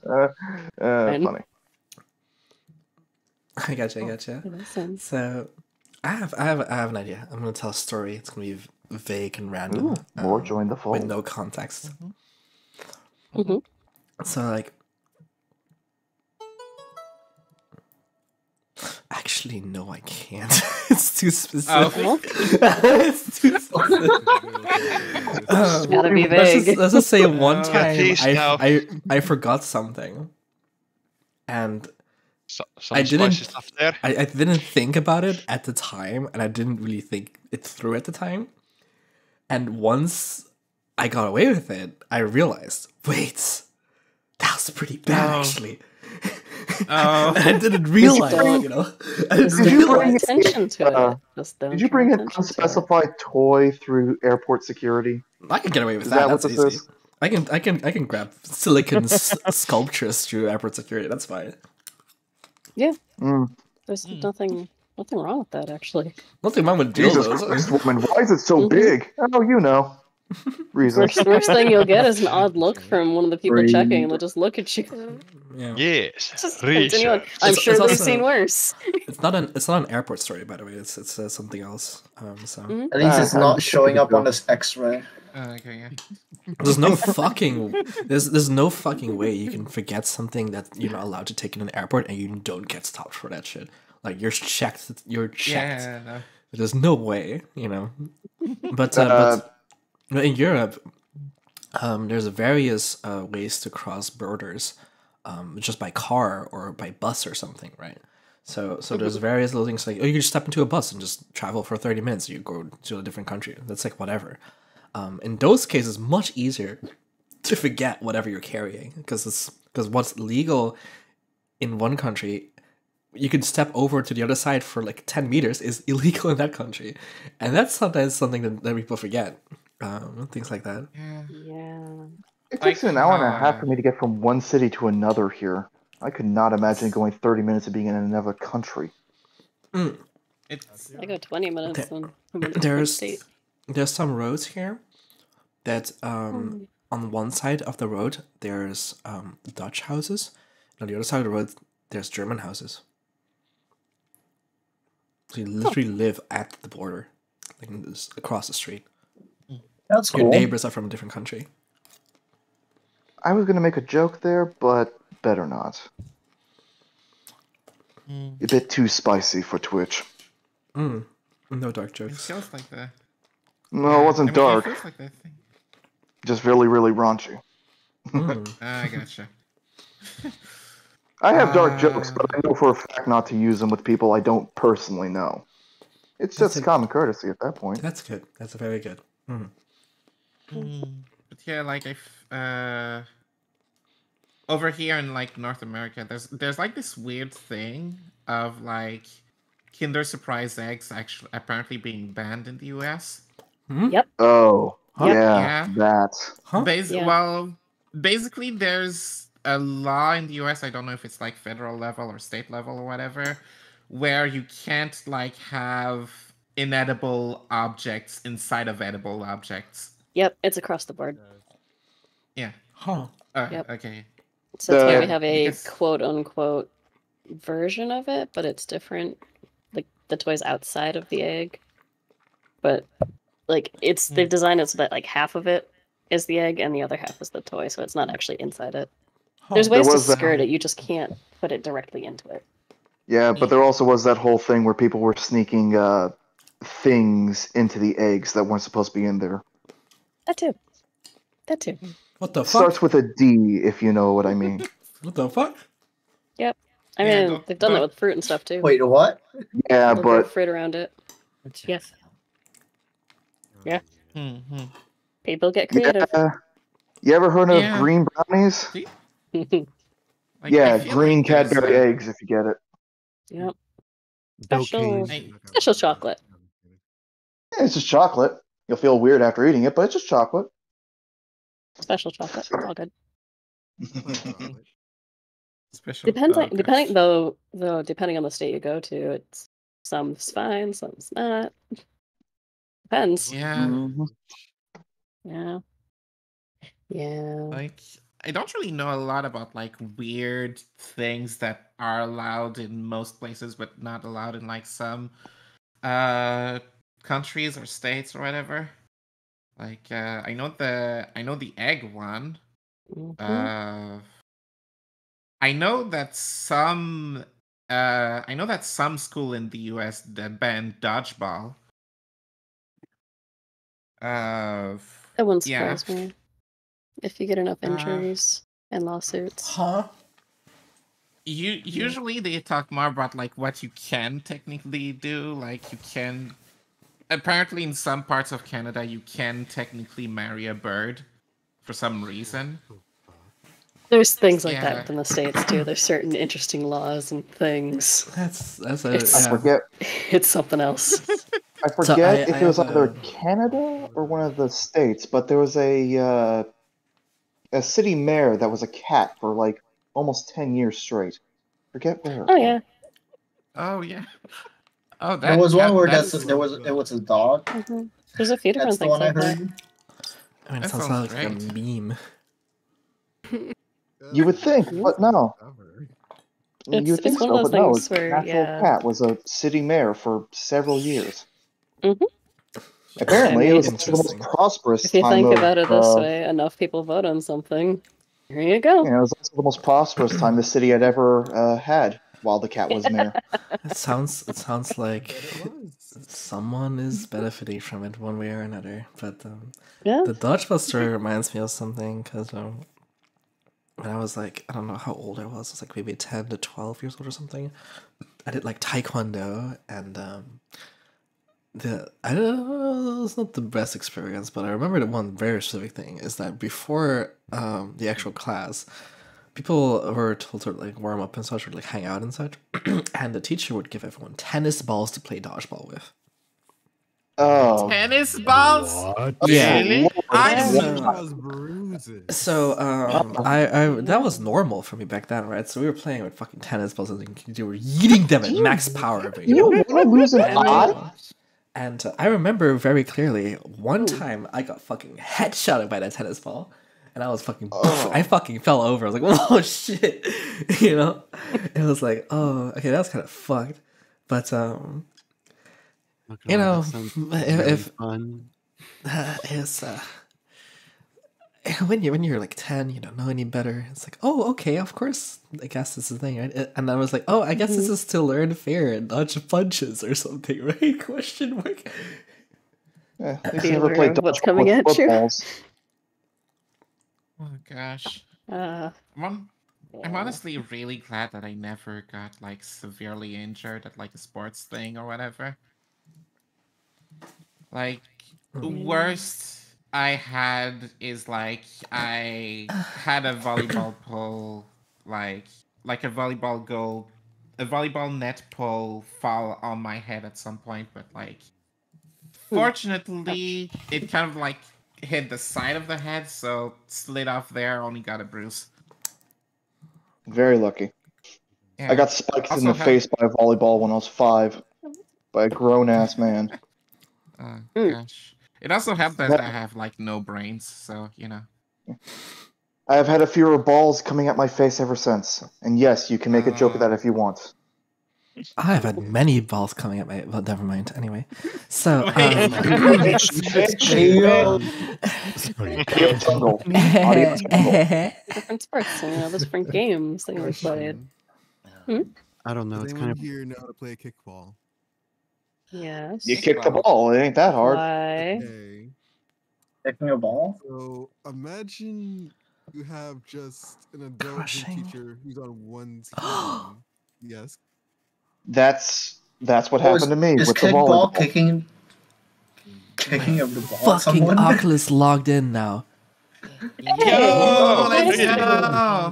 Funny. I gotcha. Listen. So, I have an idea. I'm gonna tell a story. It's gonna be vague and random. Ooh, more join the fold. with no context. Mm-hmm. So like, actually, no, I can't. It's too specific. It's too specific. Gotta be vague. Let's just say one Yeah, time please, no. I forgot something, and Some I didn't. spicy stuff there. I didn't think about it at the time, and I didn't really think it through at the time. And once I got away with it, I realized, wait, that was pretty bad, actually. Oh. And I didn't realize, don't- you know. I didn't Did you bring realize. Attention to it. Just don't Did you draw bring an attention to it. unspecified toy through airport security? I can get away with Is that. that what That's this easy. is? I can grab silicon sculptures through airport security. That's fine. Yeah. Mm. There's nothing wrong with that, actually. Nothing wrong with Jesus dildos. Christ, woman, why is it so big? Oh, you know. Reasons. Worst thing you'll get is an odd look from one of the people checking. They'll just look at you. Yeah. Yes. Just continue on. Research. I'm It's- sure it's they've also- seen worse. It's not an airport story, by the way. It's something else. So At least it's not showing up on this X-ray. Okay, yeah. there's no fucking there's no fucking way you can forget something that you're not allowed to take in an airport and you don't get stopped for that shit. Like you're checked. Yeah, no. There's no way, you know. But in Europe, there's various ways to cross borders, just by car or by bus or something, right? So there's various little things like, oh, you can just step into a bus and just travel for 30 minutes. You go to a different country. That's like whatever. In those cases, much easier to forget whatever you're carrying because what's legal in one country, you can step over to the other side for like 10 meters is illegal in that country, and that's sometimes something that people forget. Things like that. Yeah. It takes an hour and a half for me to get from one city to another here. I could not imagine going 30 minutes of being in another country. It's I go 20 minutes and I'm in a different There's state. some roads here that on one side of the road there's Dutch houses, and on the other side of the road there's German houses. So you literally live at the border, like across the street. That's Your cool. neighbors are from a different country. I was going to make a joke there, but better not. A bit too spicy for Twitch. No dark it jokes. feels like that. No, it wasn't I mean, dark. It feels like that thing. Just really, really raunchy. I gotcha. I have dark jokes, but I know for a fact not to use them with people I don't personally know. It's just common courtesy at that point. That's good. That's very good. But yeah, like over here in like North America, there's like this weird thing of like Kinder Surprise eggs actually apparently being banned in the US. Yep. Oh, Yep. yeah, that. Yeah. Well, basically, there's a law in the US. I don't know if it's like federal level or state level or whatever, where you can't like have inedible objects inside of edible objects. Yep, it's across the board. Yeah. Huh. Yep. Okay. So that's why we Yeah, have a because- quote unquote version of it, but it's different. Like the toy's outside of the egg. But like they've designed it so that like half of it is the egg and the other half is the toy, so it's not actually inside it. There's ways There to was that- skirt it. You just can't put it directly into it. Yeah, but there also was that whole thing where people were sneaking things into the eggs that weren't supposed to be in there. That too. That too. What the It fuck? starts with a D, if you know what I mean. What the fuck? Yep. I Yeah, mean, they've done that with fruit and stuff too. Wait, what? Yeah, They'll grow but fruit around it. Yes. Yeah. Mhm. People get creative. you ever heard of Yeah. green brownies? Like, Yeah, I feel green like there's Cadbury a- eggs, if you get it. Yep. Bill Special, Cage. special chocolate. Yeah, it's just chocolate. You'll feel weird after eating it, but it's just chocolate. Special chocolate. It's all good. Special. Depends oh, on depending depending on the state you go to, it's some's fine, some's not. Depends. Yeah. Mhm. Yeah. Yeah. Like, I don't really know a lot about like weird things that are allowed in most places but not allowed in like some countries or states or whatever. Like I know the egg one. I know that some school in the US that banned dodgeball. That wouldn't Yeah. surprise me. If you get enough injuries and lawsuits. Huh? Usually they talk more about like what you can technically do. Like you can, apparently in some parts of Canada, you can technically marry a bird for some reason. There's things like Yeah. that in the States too. There's certain interesting laws and things. That's a It's- I forget. It's something else. I So forget I if it was have either a- Canada or one of the states, but there was a city mayor that was a cat for like almost 10 years straight. Forget where. Oh yeah. Oh yeah. Oh, that There was one where that's it was a dog. Mhm. There's a few That's different the things one I like that. heard. I mean, it That sounds sounds like a meme. You would think, but no. It's- You would think it's one so, of those but no. things where, Natural yeah. Cat was a city mayor for several years. Mhm. Apparently, it was also the most Interesting. prosperous If you time think of, about it this way, enough people vote on something. Here you go. Yeah, it was also the most prosperous time the city had ever had while the cat was mayor. It sounds like someone is benefiting from it one way or another. But Yeah. the dodgeball story reminds me of something because when I was like, I don't know how old I was like maybe 10 to 12 years old or something. I did like taekwondo and I don't know, it was not the best experience, but I remember the one very specific thing is that before the actual class, people were told to like warm up and such, or like hang out and such, and the teacher would give everyone tennis balls to play dodgeball with. Oh. Tennis balls? What? Yeah. Really? So I that was normal for me back then, right? So we were playing with fucking tennis balls and you were yeeting them at max power. But, You want to lose an eye? And I remember very clearly one time I got fucking headshotted by that tennis ball, and I was fucking I fucking fell over. I was like, "Whoa, shit!" You know, it was like, "Oh, okay, that was kind of fucked." But you know, if fun. it's when you're like 10, you don't know any better. It's like, oh, okay, of course, I guess this is the thing, right? And I was like, oh, I guess this is to learn fear and dodge punches or something, right? Question mark. Yeah, at least Be you never aware played of what's dodgeball coming with at you. footballs. Oh gosh. Uh, I'm honestly really glad that I never got like severely injured at like a sports thing or whatever. Like worst I had is like I had a volleyball pole, like a volleyball goal, a volleyball net pole fall on my head at some point, but like fortunately it kind of like hit the side of the head, so slid off there, only got a bruise. Very lucky. Yeah. I got spiked in Also the had- face by a volleyball when I was 5 by a grown ass man. Oh gosh. It also helped that I have like no brains, so you know. I have had a fear of balls coming at my face ever since. And yes, you can make a joke of that if you want. I've had many balls coming at my. Well, never mind. Anyway, so Different sports, different games that were played. I don't know. Does It's anyone kind of here know how to play kickball? Yes. You kick the ball. It ain't that hard. Why? Okay. Kicking a ball? So imagine you have just an adult gym teacher who's on one team. Yes. That's what happened to me Is with the kickball volleyball. kicking of the ball at fucking someone? Oculus logged in now. Yo, let's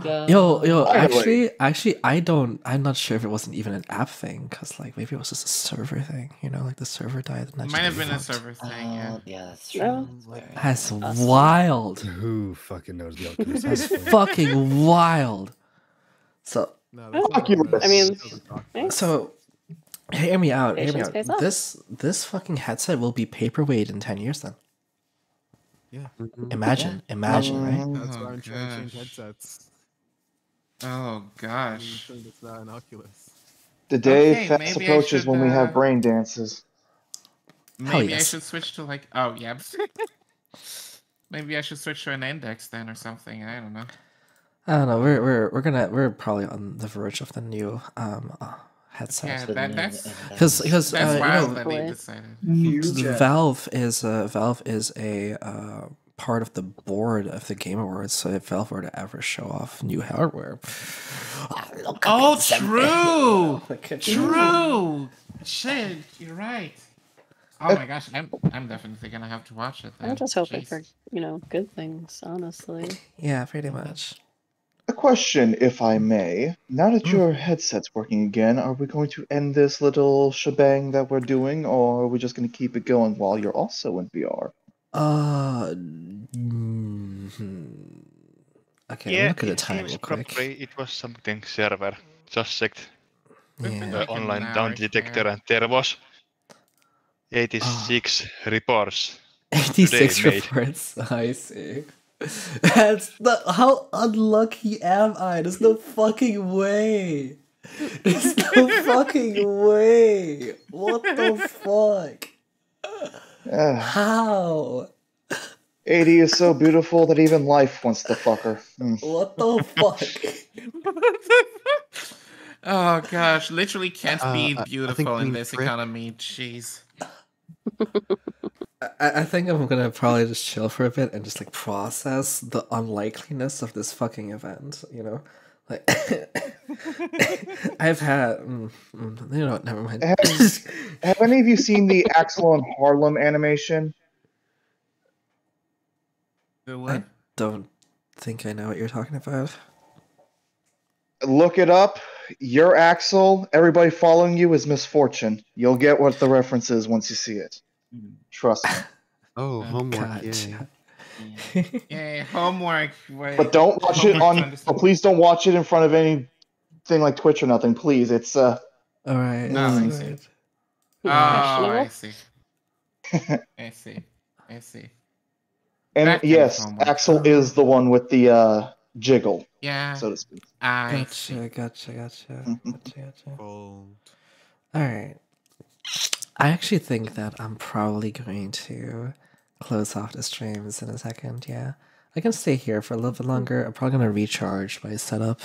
go. Yo, Finally. actually, I'm not sure if it wasn't even an app thing, because like maybe it was just a server thing, like the server died. And Might have been a server thing, yeah. Yeah, that's true. That's wild. Who fucking knows the Oculus? That's fucking wild. So, I mean, so hear me out. Patience pays off. This fucking headset will be paperweight in 10 years then. Yeah. Imagine, right? That's why I'm trying to change headsets. Oh gosh. It's not an Oculus. The day Okay, fast maybe I approaches should, when we have brain dances. Maybe yes. I should switch to like. Oh yeah. Maybe I should switch to an index then or something. I don't know. I don't know. We're probably on the verge of the new headset. Yeah, that's because that's wild that they decided. Valve is a part of the board of the Game Awards. So if Valve were to ever show off new hardware, Oh, true. True. Shit, you're right. Oh my gosh, I'm definitely gonna have to watch it. Then. I'm just hoping Jeez. for good things, honestly. yeah, pretty much. A question, if I may. Now that your headset's working again, are we going to end this little shebang that we're doing, or are we just going to keep it going while you're also in VR? Okay, Yeah, look at the it time seems real quick. probably it was something server. Just checked Yeah. the online an down hour, detector, and there was 86 reports. 86 today made. reports. I see. How unlucky am I? There's no fucking way. There's no fucking way. What the fuck? How? 80 is so beautiful that even life wants to fuck her. What the fuck? Oh gosh, literally can't be I think beautiful we in need this Frick. economy. Jeez. I think I'm gonna probably just chill for a bit and just like process the unlikeliness of this fucking event, Like, I've had, never mind. Have any of you seen the Axel and Harlem animation? I don't think I know what you're talking about. Look it up. You're Axel. Everybody following you is Misfortune. You'll get what the reference is once you see it. Trust me. Oh, homework. Gotcha. Yay. Yay, homework. Wait. But don't watch it on. Please don't watch it in front of anything like Twitch or nothing. Please, it's All right. No, I see. Alright. Oh, I see. I see. I see. and That kind of yes, homework. Axel is the one with the jiggle, Yeah. so to speak. I see. Gotcha. Fold. Alright. I actually think that I'm probably going to close off the streams in a second, yeah. I can stay here for a little bit longer. I'm probably gonna recharge my setup.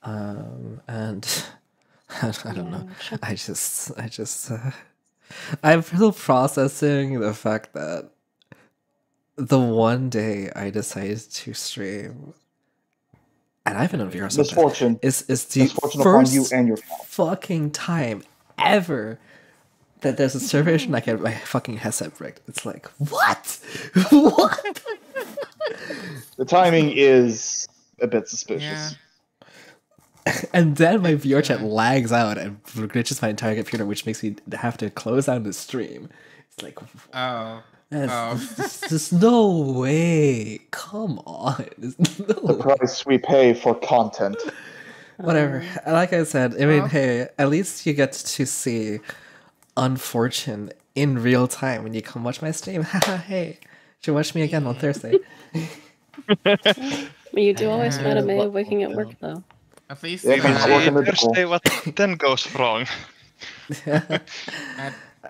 And I don't know. I'm still processing the fact that the one day I decided to stream, and I've been on VR sometimes, Misfortune. is the Misfortune upon you first and your family. fucking time ever that there's a server issue and I get my fucking headset bricked. It's like, what? What? The timing is a bit suspicious. And then my VR chat lags out and glitches my entire computer, which makes me have to close down the stream. It's like, Oh. there's no way. Come on. There's no The price we pay for content. Whatever. Like I said, I mean, hey, at least you get to see Unfortune in real time when you come watch my stream. Haha, hey, should watch me again on Thursday. You do always find a way of waking at work, though. At least Yeah, We will thanks for working see the Thursday what then goes wrong.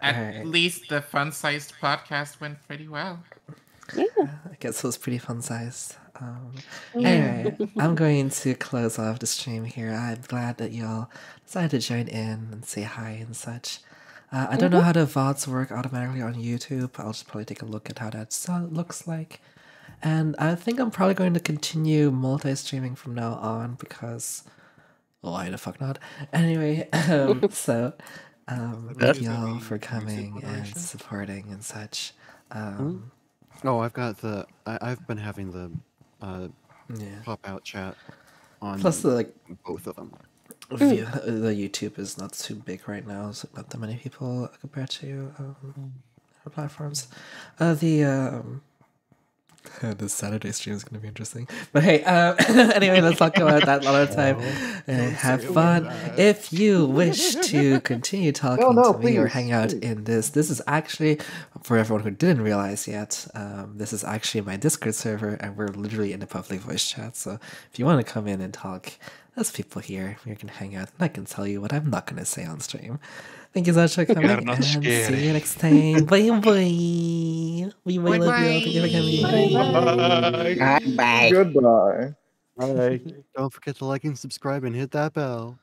at least the fun-sized podcast went pretty well. Yeah. I guess it was pretty fun sized. Yeah. Anyway, I'm going to close off the stream here. I'm glad that y'all decided to join in and say hi and such. I don't know how the VODs work automatically on YouTube. I'll just probably take a look at how that looks like. And I think I'm probably going to continue multi-streaming from now on because why the fuck not? Anyway, so thank y'all for coming and supporting and such. Oh, I've got the. I've been having the pop out chat on Plus the both of them. the YouTube is not too big right now, so not that many people compared to other platforms. The Saturday stream is going to be interesting. But hey, anyway, let's talk about that another time. Have fun. If you wish to continue talking to me or hang out in this is actually, for everyone who didn't realize yet, this is actually my Discord server, and we're literally in a public voice chat. So if you want to come in and talk, there's people here. We can hang out, and I can tell you what I'm not going to say on stream. Thank you so much for coming, and see you next time. Bye bye. We will love you all. Thank you for coming. Bye. Goodbye. Bye. Don't forget to like and subscribe and hit that bell.